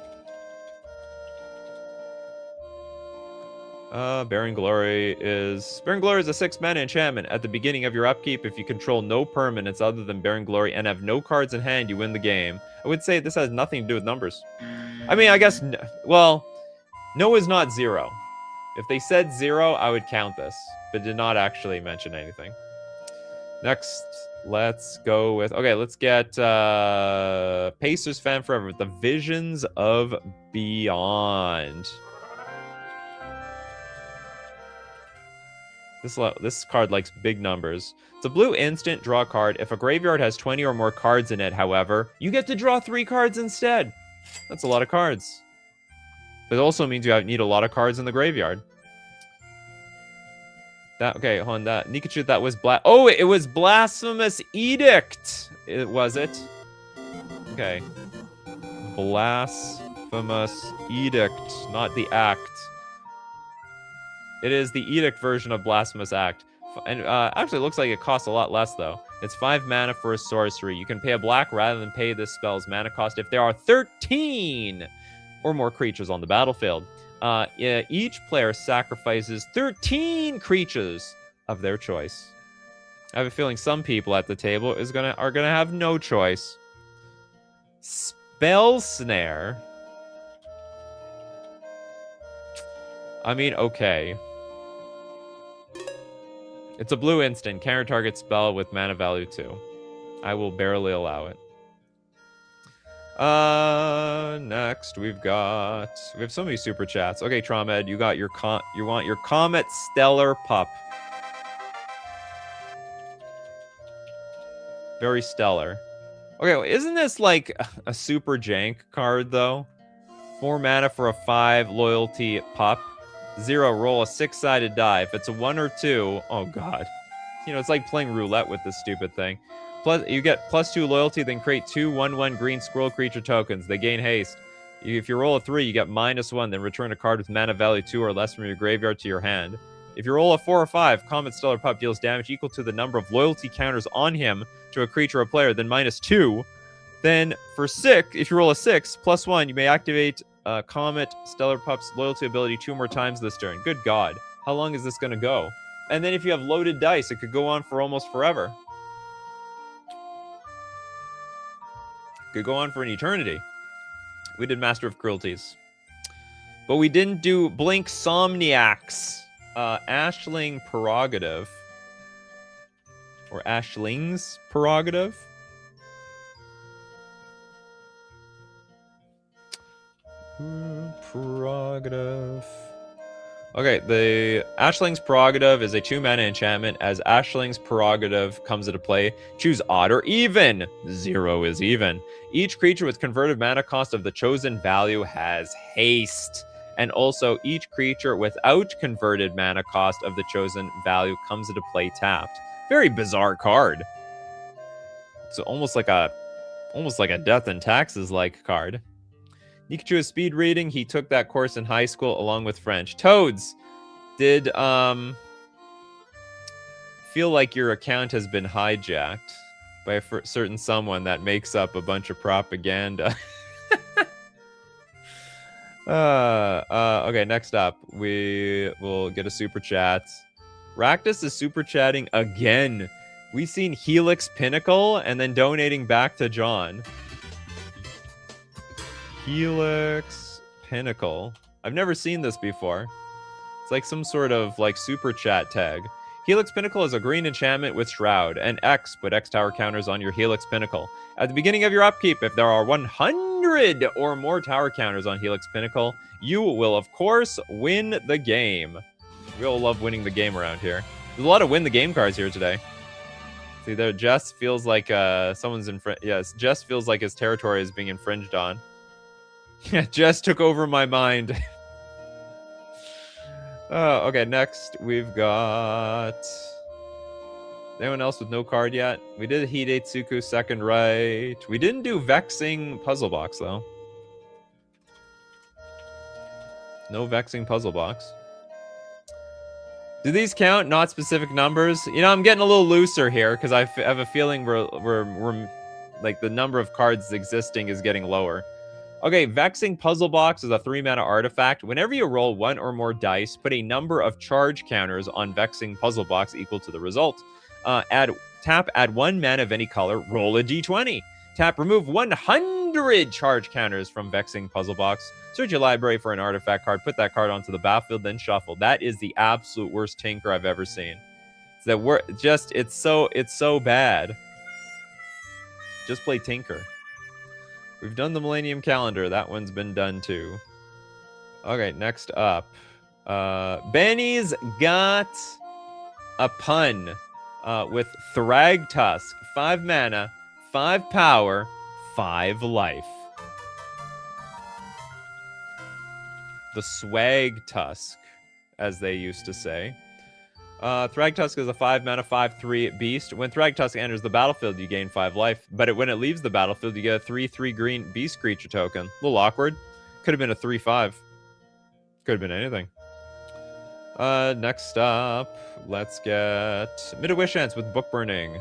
Barren Glory is a 6-mana enchantment. At the beginning of your upkeep, if you control no permanents other than Barren Glory and have no cards in hand, you win the game. I would say this has nothing to do with numbers. I mean, I guess, well, no is not 0. If they said 0, I would count this, but did not actually mention anything. Next, let's go with, okay, let's get Pacers Fan Forever with the Visions of Beyond. This card likes big numbers. It's a blue instant, draw a card. If a graveyard has 20 or more cards in it, however, you get to draw 3 cards instead. That's a lot of cards. But it also means you need a lot of cards in the graveyard. Okay, hold on. That Nikachu, that was it was Blasphemous Edict. Was it? Okay. Blasphemous Edict, not the act. It is the Edict version of Blasphemous Act. And actually, it looks like it costs a lot less, though. It's 5 mana for a sorcery. You can pay a black rather than pay this spell's mana cost if there are 13 or more creatures on the battlefield. Each player sacrifices 13 creatures of their choice. I have a feeling some people at the table are gonna have no choice. Spell Snare. I mean, okay. It's a blue instant. Counter target spell with mana value 2. I will barely allow it. Next we have so many super chats. Okay, Tramed, you got you want your Comet Stellar Pup. Very stellar. Okay, well, isn't this like a super jank card though? 4 mana for a 5 loyalty pup. 0, roll a 6-sided die. If it's a 1 or 2, oh god. You know, it's like playing roulette with this stupid thing. Plus, you get +2 loyalty, then create 2 1/1 green squirrel creature tokens. They gain haste. If you roll a 3, you get -1, then return a card with mana value 2 or less from your graveyard to your hand. If you roll a 4 or 5, Comet Stellar Pup deals damage equal to the number of loyalty counters on him to a creature or player, then -2. Then for 6, if you roll a 6, +1, you may activate Comet, Stellar Pups, Loyalty ability 2 more times this turn. Good God. How long is this going to go? And then if you have loaded dice, it could go on for almost forever. Could go on for an eternity. We did Master of Cruelties. But we didn't do Blink Somniacs. Ashling Prerogative. Or Ashling's Prerogative. Prerogative. Okay, the Ashling's Prerogative is a 2-mana enchantment. As Ashling's Prerogative comes into play, choose odd or even. 0 is even. Each creature with converted mana cost of the chosen value has haste. And also, each creature without converted mana cost of the chosen value comes into play tapped. Very bizarre card. It's almost like a Death and Taxes like card. Nikachu is speed reading. He took that course in high school along with French. Toads, did feel like your account has been hijacked by a certain someone that makes up a bunch of propaganda. Okay, next up, we will get a super chat. Raktus is super chatting again. We've seen Helix Pinnacle and then donating back to John. Helix Pinnacle. I've never seen this before. It's like some sort of like super chat tag. Helix Pinnacle is a green enchantment with Shroud and X. Put X tower counters on your Helix Pinnacle. At the beginning of your upkeep, if there are 100 or more tower counters on Helix Pinnacle, you will of course win the game. We all love winning the game around here. There's a lot of win the game cards here today. See there, Jess feels like someone's yes, Jess feels like his territory is being infringed on. Yeah, Jess took over my mind. Okay, next we've got... Anyone else with no card yet? We did Hidetsuku second right. We didn't do Vexing Puzzle Box, though. No Vexing Puzzle Box. Do these count? Not specific numbers? You know, I'm getting a little looser here, because I have a feeling we're like, the number of cards existing is getting lower. Okay, Vexing Puzzle Box is a 3-mana artifact. Whenever you roll 1 or more dice, put a number of charge counters on Vexing Puzzle Box equal to the result. Tap, add 1 mana of any color, roll a d20. Tap, remove 100 charge counters from Vexing Puzzle Box. Search your library for an artifact card, put that card onto the battlefield, then shuffle. That is the absolute worst tinker I've ever seen. It's so bad. Just play Tinker. We've done the Millennium Calendar. That one's been done too. Okay, next up. Benny's got a pun with Thragtusk. 5 mana, 5 power, 5 life. The Swag Tusk, as they used to say. Thragtusk is a 5 mana, 5/3 beast. When Thragtusk enters the battlefield, you gain 5 life. But when it leaves the battlefield, you get a 3/3 green beast creature token. A little awkward. Could have been a 3/5. Could have been anything. Next up, let's get Midwishance with Book Burning.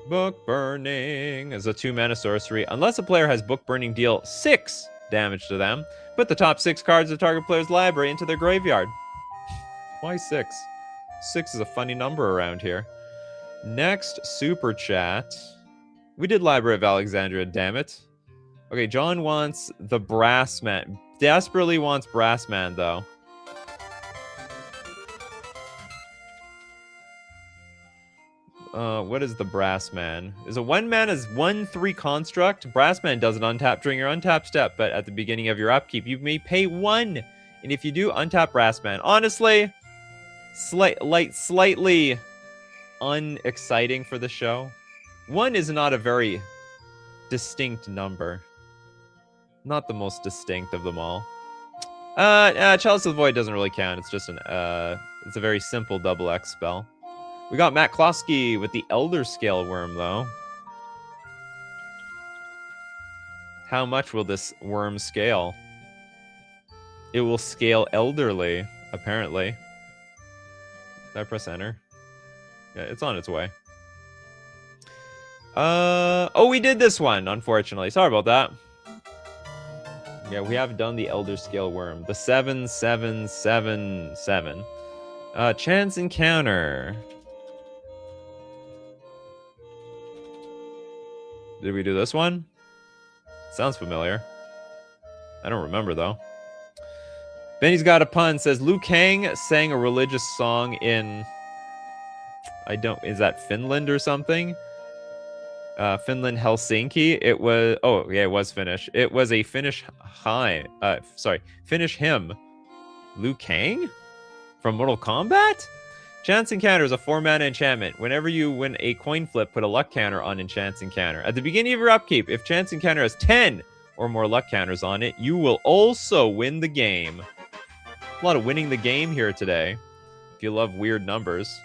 Book Burning is a 2-mana sorcery. Unless a player has Book Burning, deal 6 damage to them. Put the top 6 cards of the target player's library into their graveyard. Why 6? 6 is a funny number around here. Next, Super Chat. We did Library of Alexandria, damn it. Okay, John wants the Brass Man. Desperately wants Brass Man, though. What is the Brass Man? Is a 1-mana's 1/3 construct. Brass Man doesn't untap during your untap step, but at the beginning of your upkeep, you may pay 1. And if you do, untap Brass Man. Honestly, slightly unexciting for the show. 1 is not a very distinct number. Not the most distinct of them all. Chalice of the Void doesn't really count. It's just it's a very simple double X spell. We got Matt Klosky with the Elder Scale Worm, though. How much will this worm scale? It will scale elderly, apparently. Did I press enter? Yeah, it's on its way. Oh, we did this one, unfortunately. Sorry about that. Yeah, we have done the Elder Scale Worm. The 7777. Chance Encounter. Did we do this one? Sounds familiar. I don't remember, though. Benny's Got a Pun says, Liu Kang sang a religious song in... is that Finland or something? Finland, Helsinki. It was... Oh, yeah, it was Finnish. It was a Finnish Finnish hymn. Liu Kang? From Mortal Kombat? Chance Encounter is a 4-mana enchantment. Whenever you win a coin flip, put a luck counter on Chance Encounter. At the beginning of your upkeep, if Chance Encounter has 10 or more luck counters on it, you will also win the game. A lot of winning the game here today, if you love weird numbers.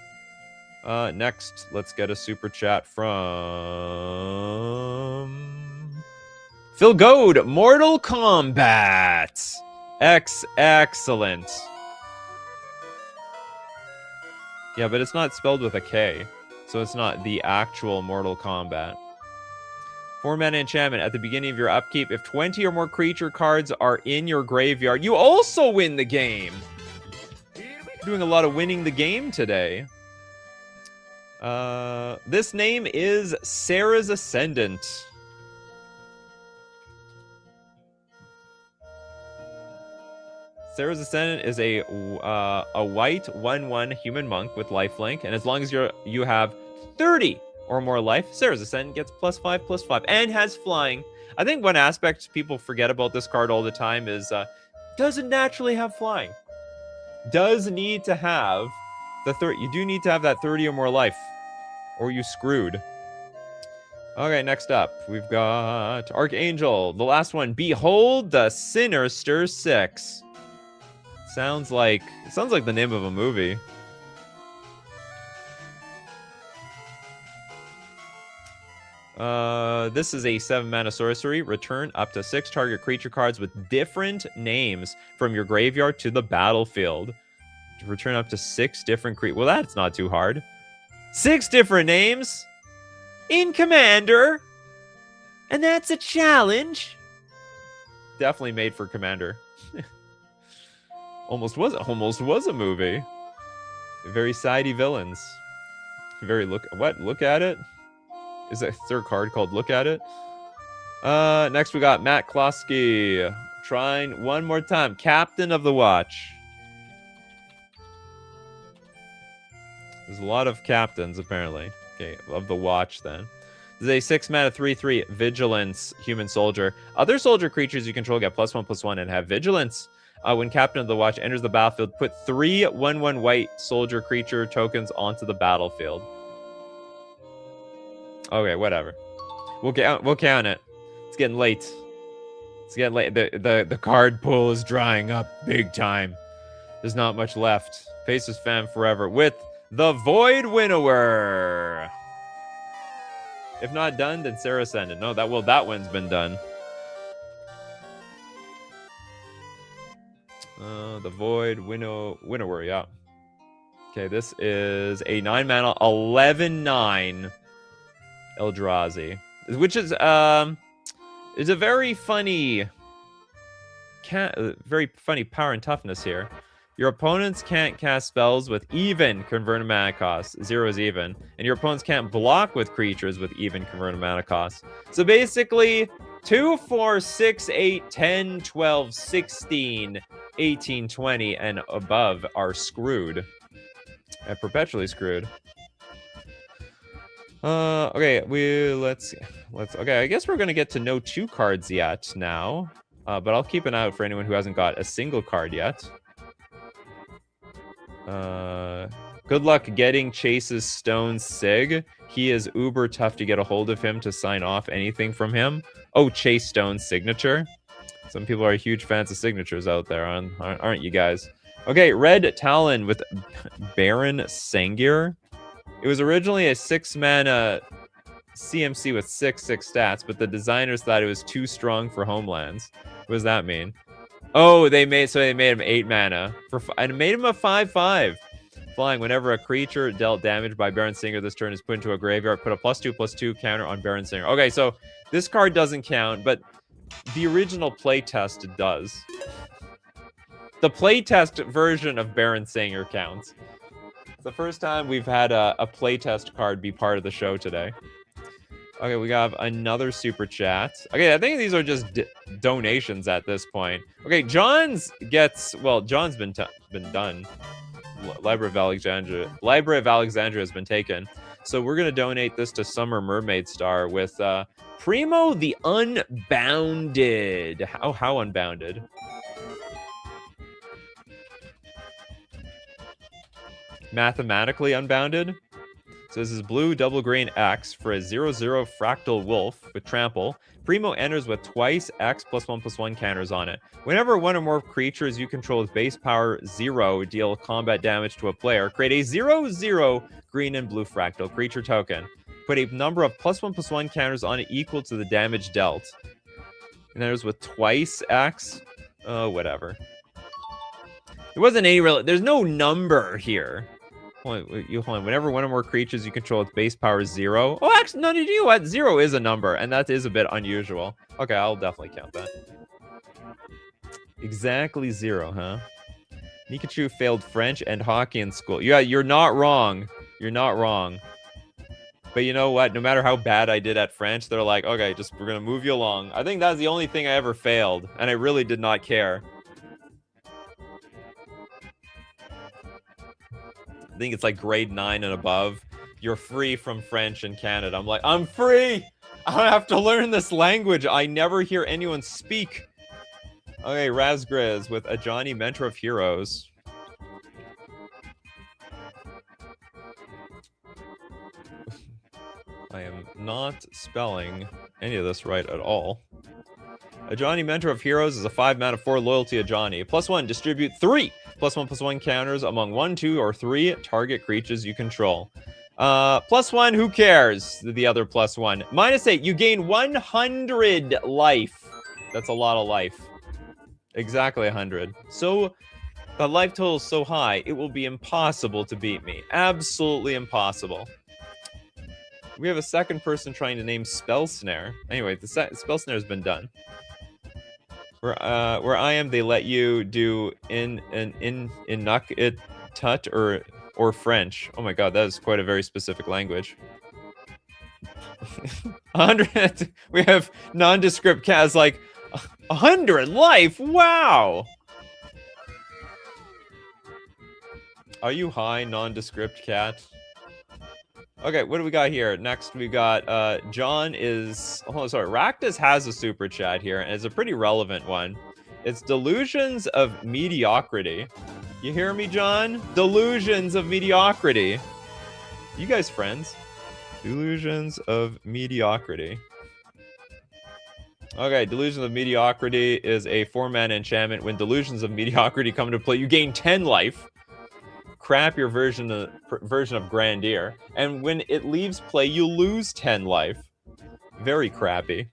Next, let's get a super chat from... Phil Goad, Mortal Kombat. Excellent. Yeah, but it's not spelled with a K, so it's not the actual Mortal Kombat. 4-mana enchantment. At the beginning of your upkeep, if 20 or more creature cards are in your graveyard, you also win the game. Doing a lot of winning the game today. This name is Sarah's Ascendant. Sarah's Ascendant is a white 1/1 human monk with lifelink, and as long as you have 30 or more life, Sarah's Ascendant gets +5/+5 and has flying. I think one aspect people forget about this card all the time is doesn't naturally have flying. Does need to have the 30. You do need to have that 30 or more life, or you screwed. Okay, next up we've got Archangel, the last one. Behold the Sinister Six. Sounds like the name of a movie. This is a 7-mana sorcery. Return up to 6 target creature cards with different names from your graveyard to the battlefield. Return up to 6 different creatures. Well, that's not too hard. 6 different names in Commander, and that's a challenge. Definitely made for Commander. Almost was a movie. Very sidey villains. Look at it. Is that third card called Look at It? Next we got Matt Klosky. Trying one more time. Captain of the Watch. There's a lot of captains, apparently. Okay, of the Watch, then. This is a 6-mana 3/3 Vigilance Human Soldier. Other soldier creatures you control get +1/+1 and have Vigilance. When Captain of the Watch enters the battlefield, put 3 1/1 white soldier creature tokens onto the battlefield. Okay, whatever. We'll count it. It's getting late. The card pool is drying up big time. There's not much left. Faces Fam forever with the Void Winnower. If not done, then Sarah Ascendant. No, that one's been done. The Void Winnower, yeah. Okay, this is a 9-mana 11/9 Eldrazi, which is a very funny power and toughness here. Your opponents can't cast spells with even converted mana costs. 0 is even. And your opponents can't block with creatures with even converted mana costs. So basically, 2, 4, 6, 8, 10, 12, 16, 18, 20, and above are screwed. And perpetually screwed. Okay, let's see. Okay, I guess we're gonna get to no 2 cards yet now. But I'll keep an eye out for anyone who hasn't got a single card yet. Good luck getting Chase's Stone Sig. He is uber tough to get a hold of him to sign off anything from him. Oh, Chase Stone's signature. Some people are huge fans of signatures out there, aren't you guys? Okay, Red Talon with Baron Sengir. It was originally a 6-mana CMC with 6/6 stats, but the designers thought it was too strong for homelands. What does that mean? Oh, they made him 8 mana and made him a 5/5 Flying. Whenever a creature dealt damage by Baron Singer this turn is put into a graveyard, put a +2/+2 counter on Baron Singer. Okay, so this card doesn't count, but the original playtest does. The playtest version of Baron Singer counts. It's the first time we've had a playtest card be part of the show today. Okay, we have another super chat. Okay, I think these are just donations at this point. Okay, John's been done. Library of Alexandria has been taken. So we're gonna donate this to Summer Mermaid Star with Primo the Unbounded. How unbounded? Mathematically unbounded. So this is blue double green X for a 0/0 fractal wolf with trample. Primo enters with twice X +1/+1 counters on it. Whenever one or more creatures you control with base power 0 deal combat damage to a player, create a 0/0 green and blue fractal creature token. Put a number of +1/+1 counters on it equal to the damage dealt. And enters with twice X. Oh, whatever. There wasn't any real. There's no number here. Hold on. Whenever one or more creatures you control with base power 0. Oh, actually, no, you know what? 0 is a number, and that is a bit unusual. Okay, I'll definitely count that. Exactly 0, huh? Nikachu failed French and hockey in school. Yeah, you're not wrong. You're not wrong. But you know what? No matter how bad I did at French, they're like, okay, we're gonna move you along. I think that's the only thing I ever failed, and I really did not care. I think it's like grade 9 and above. You're free from French in Canada. I'm like, I'm free! I don't have to learn this language. I never hear anyone speak. Okay, Razgriz with a Johnny Mentor of Heroes. I am not spelling any of this right at all. A Johnny Mentor of Heroes is a 5-mana 4 loyalty of Johnny. +1, distribute 3 +1/+1 counters among 1, 2, or 3 target creatures you control. +1, who cares? The other +1. -8, you gain 100 life. That's a lot of life. Exactly 100. So, the life total is so high, it will be impossible to beat me. Absolutely impossible. We have a second person trying to name Spell Snare. Anyway, the Spell Snare has been done. Where I am, they let you do in Nuck it tut or French. Oh my god, that is quite a very specific language. 100. We have nondescript cats like 100 life. Wow. Are you high, nondescript cat? Okay, what do we got here? Next, we got John is... Oh, sorry. Raktus has a super chat here, and it's a pretty relevant one. It's Delusions of Mediocrity. You hear me, John? Delusions of Mediocrity. You guys friends? Delusions of Mediocrity. Okay, Delusions of Mediocrity is a 4-mana enchantment. When Delusions of Mediocrity come into play, you gain 10 life. Crap your version of Grandier, and when it leaves play, you lose 10 life. Very crappy.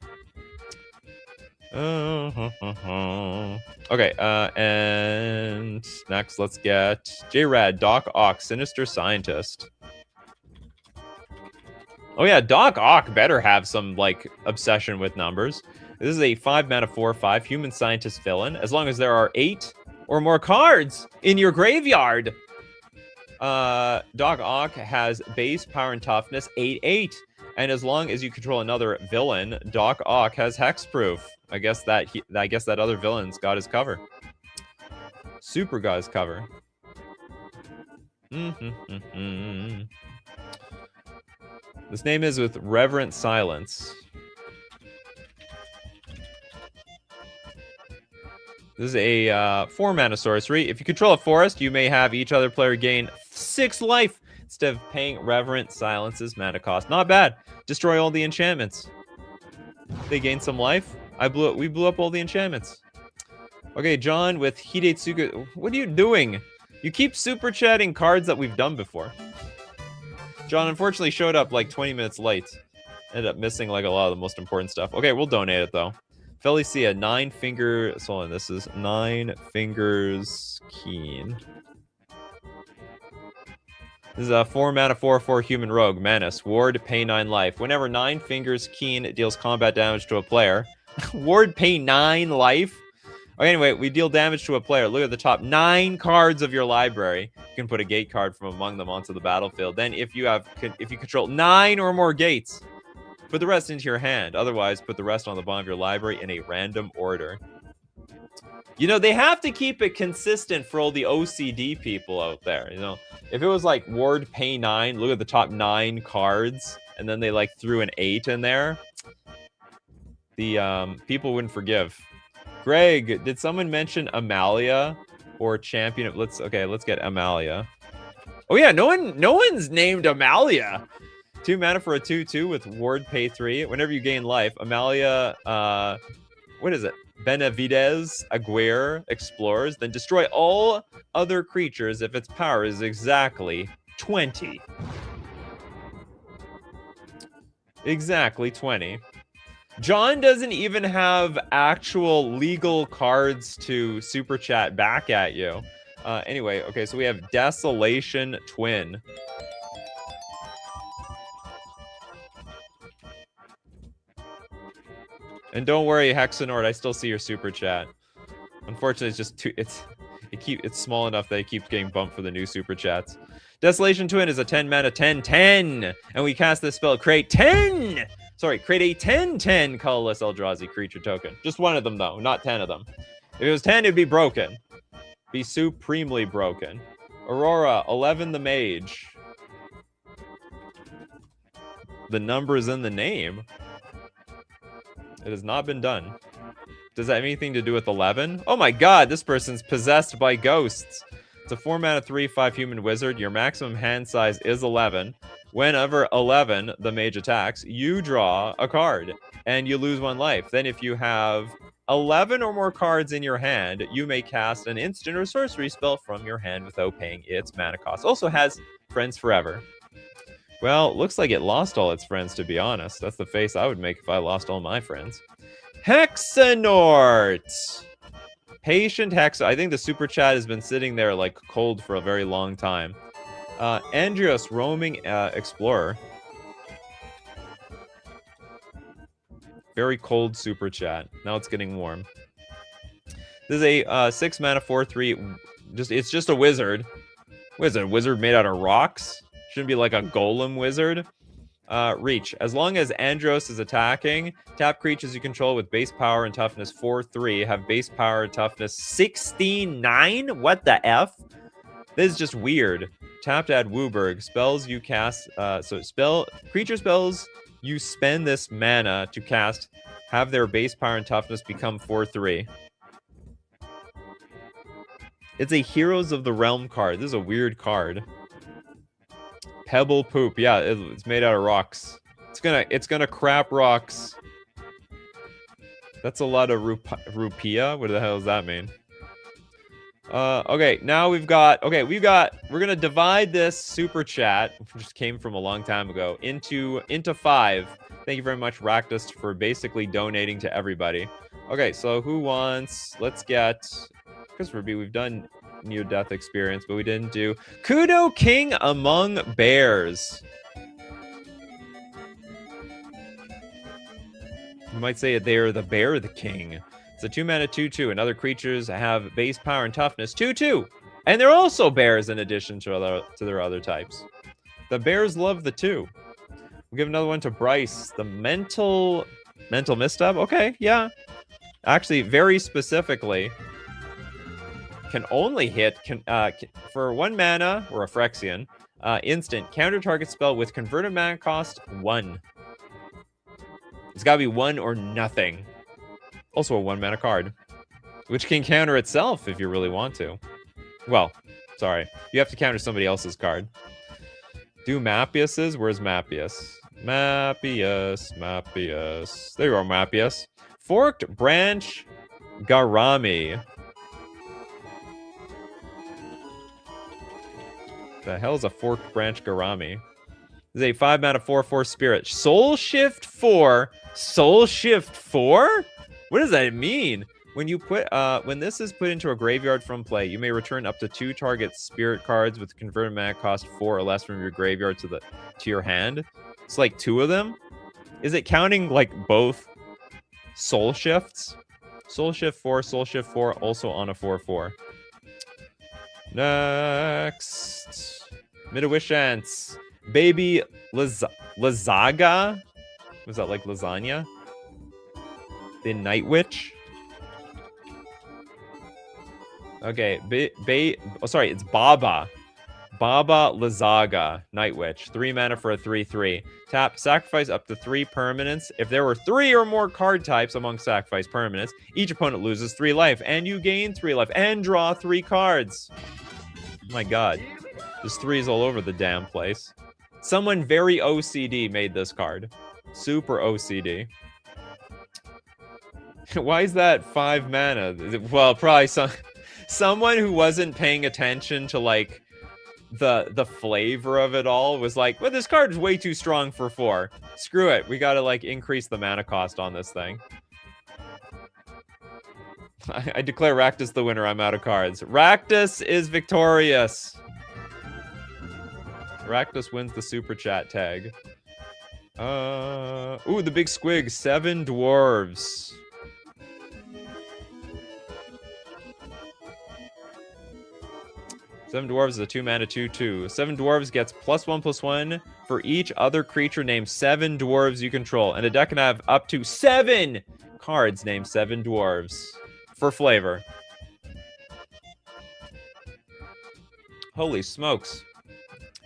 Okay, and next, let's get J-Rad, Doc Ock, Sinister Scientist. Oh yeah, Doc Ock better have some, like, obsession with numbers. This is a 5-mana 4/5 human scientist villain, as long as there are 8 or more cards in your graveyard. Doc Ock has base power and toughness 8/8, and as long as you control another villain, Doc Ock has hexproof. I guess that other villain's got his cover. Super got his cover. This name is with Reverent Silence. This is a 4-mana sorcery. If you control a forest, you may have each other player gain 6 life instead of paying Reverent Silence's mana cost. Not bad. Destroy all the enchantments. They gain some life. We blew up all the enchantments. Okay, John with Hidetsugu. What are you doing? You keep super chatting cards that we've done before. John unfortunately showed up like 20 minutes late. Ended up missing like a lot of the most important stuff. Okay, we'll donate it though. Felicia, 9 finger. So this is 9 fingers keen. This is a 4 mana 4/4 human rogue. Menace. Ward, pay 9 life. Whenever 9 fingers keen deals combat damage to a player. Ward, pay 9 life? Okay, anyway, we deal damage to a player. Look at the top 9 cards of your library. You can put a gate card from among them onto the battlefield. Then if you control 9 or more gates, put the rest into your hand. Otherwise, put the rest on the bottom of your library in a random order. You know, they have to keep it consistent for all the OCD people out there, you know? If it was like Ward, pay 9, look at the top 9 cards, and then they like threw an 8 in there, the people wouldn't forgive. Greg, did someone mention Amalia or Champion? Let's get Amalia. Oh yeah, no one's named Amalia. 2 mana for a 2/2 with Ward, pay 3. Whenever you gain life, Amalia, what is it? Benavides Aguirre explores, then destroy all other creatures if its power is exactly 20. Exactly 20. John doesn't even have actual legal cards to super chat back at you. Anyway, okay, so we have Desolation Twin. And don't worry, Hexanord, I still see your super chat. Unfortunately, it's just too it's small enough that it keeps getting bumped for the new super chats. Desolation Twin is a 10 mana 10/10, and we cast this spell, create a 10/10 colorless Eldrazi creature token. Just one of them though, not 10 of them. If it was 10, it'd be broken. Be supremely broken. Aurora, 11 the mage. The number is in the name. It has not been done. Does that have anything to do with 11? Oh my god, this person's possessed by ghosts. It's a 4 mana 3/5 human wizard. Your maximum hand size is 11. Whenever 11, the mage attacks, you draw a card and you lose 1 life. Then if you have 11 or more cards in your hand, you may cast an instant or sorcery spell from your hand without paying its mana cost. Also has Friends Forever. Well, looks like it lost all its friends, to be honest. That's the face I would make if I lost all my friends. Hexanort! Patient Hexa. I think the super chat has been sitting there like cold for a very long time. Andrios, Roaming Explorer. Very cold super chat. Now it's getting warm. This is a 6 mana 4/3. It's just a wizard. What is it? A wizard made out of rocks? Shouldn't be like a golem wizard. Reach. As long as Andros is attacking, tap creatures you control with base power and toughness 4/3 have base power and toughness 16/9? What the F? This is just weird. Tap to add Wooburg. Spells you cast, creature spells you spend this mana to cast have their base power and toughness become 4/3. It's a Heroes of the Realm card. This is a weird card. Pebble Poop. Yeah, it's made out of rocks. It's gonna crap rocks. That's a lot of rupiah. What the hell does that mean? Okay, now we're gonna divide this super chat, which just came from a long time ago, into 5. Thank you very much, Raktus, for basically donating to everybody. Okay, so who wants? Let's get Christopher B. We've done near-death experience, but we didn't do Kudo King Among Bears. You might say they are the bear the king. It's a 2 mana 2/2, and other creatures have base power and toughness 2/2, and they're also bears in addition to their other types. The bears love the 2. We'll give another one to Bryce. The mental misstep. Okay, yeah. Actually, very specifically, can only hit for 1 mana or a Phyrexian instant counter target spell with converted mana cost 1. It's got to be 1 or nothing. Also a 1 mana card, which can counter itself if you really want to. Well, sorry, you have to counter somebody else's card. Do Mappius's? Where's Mappius? Mappius. There you are, Mappius. Forked Branch Garami. The hell is a Forked Branch Garami? This is a 5 mana 4/4 spirit. Soul Shift 4? Soul Shift 4? What does that mean? When this is put into a graveyard from play, you may return up to 2 target spirit cards with converted mana cost 4 or less from your graveyard to your hand. It's like 2 of them. Is it counting like both soul shifts? Soul shift 4, soul shift 4, also on a 4/4. Next, Midwishance, Baby Lazaga. Was that like lasagna? The Night Witch. Okay, it's Baba. Baba Lazaga, Night Witch. 3 mana for a 3/3. Tap, sacrifice up to 3 permanents. If there were 3 or more card types among sacrifice permanents, each opponent loses 3 life, and you gain 3 life, and draw 3 cards. Oh my god. There's 3s all over the damn place. Someone very OCD made this card. Super OCD. Why is that 5 mana? Well, probably someone who wasn't paying attention to, like, the flavor of it all was like, well, this card is way too strong for 4. Screw it. We gotta, like, increase the mana cost on this thing. I declare Rakdos the winner. I'm out of cards. Rakdos is victorious. Rakdos wins the super chat tag. Ooh, the big squig. 7 dwarves. Seven dwarves is a 2 mana 2/2. 7 dwarves gets +1/+1 for each other creature named 7 dwarves you control. And a deck can have up to 7 cards named 7 dwarves. For flavor. Holy smokes.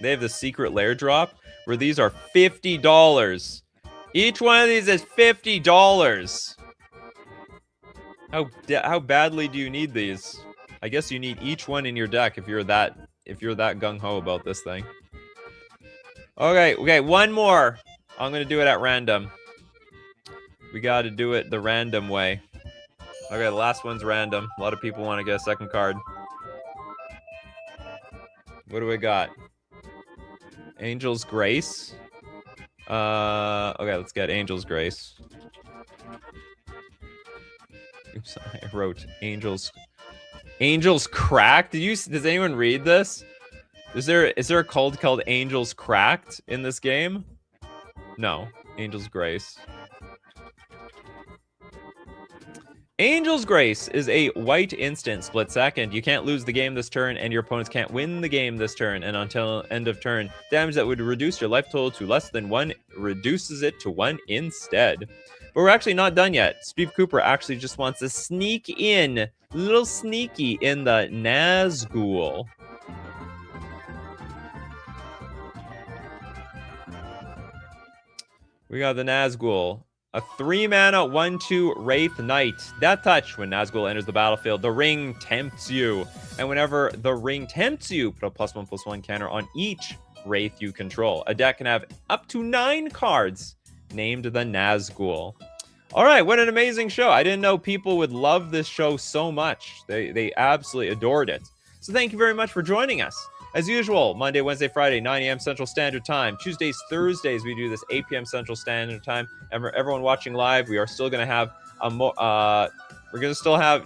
They have the secret lair drop where these are $50. Each one of these is $50. How badly do you need these? I guess you need each one in your deck if you're that gung-ho about this thing. Okay, one more. I'm gonna do it at random. We gotta do it the random way. Okay, the last one's random. A lot of people want to get a second card. What do we got? Angel's Grace. Okay, let's get Angel's Grace. Oops, I wrote Angel's Cracked. Does anyone read this? Is there a card called Angel's Cracked in this game? No, Angel's Grace. Angel's Grace is a white instant split second. You can't lose the game this turn, and your opponents can't win the game this turn. And until end of turn, damage that would reduce your life total to less than 1 reduces it to 1 instead. But we're actually not done yet. Steve Cooper actually just wants to sneak in, a little sneaky, in the Nazgul. We got the Nazgul. A 3 mana 1/2 Wraith Knight. That touch, when Nazgul enters the battlefield, the ring tempts you. And whenever the ring tempts you, put a +1/+1 counter on each Wraith you control. A deck can have up to 9 cards named the Nazgul. All right, what an amazing show. I didn't know people would love this show so much. They absolutely adored it. So thank you very much for joining us. As usual, Monday, Wednesday, Friday, 9 a.m. Central Standard Time. Tuesdays, Thursdays, we do this 8 p.m. Central Standard Time. And for everyone watching live, we are still going to have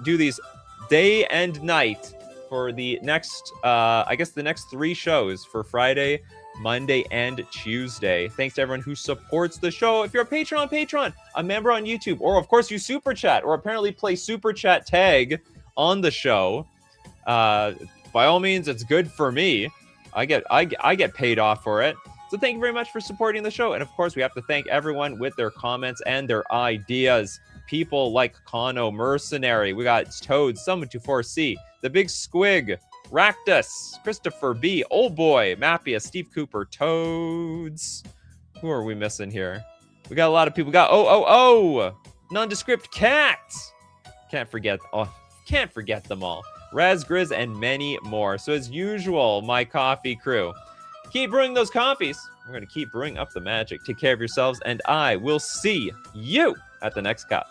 do these day and night for the next, I guess the next 3 shows for Friday, Monday, and Tuesday. Thanks to everyone who supports the show. If you're a patron on Patreon, a member on YouTube, or of course you super chat, or apparently play super chat tag on the show, by all means, it's good for me. I get paid off for it. So thank you very much for supporting the show. And of course, we have to thank everyone with their comments and their ideas. People like Kano Mercenary. We got Toads, Summon24C, The Big Squig, Rakdos, Christopher B, Old Boy, Mappia, Steve Cooper, Toads. Who are we missing here? We got a lot of people. We got Nondescript Cats. Can't forget them all. Raz Grizz, and many more. So as usual, my coffee crew, keep brewing those coffees. We're going to keep brewing up the magic. Take care of yourselves, and I will see you at the next cup.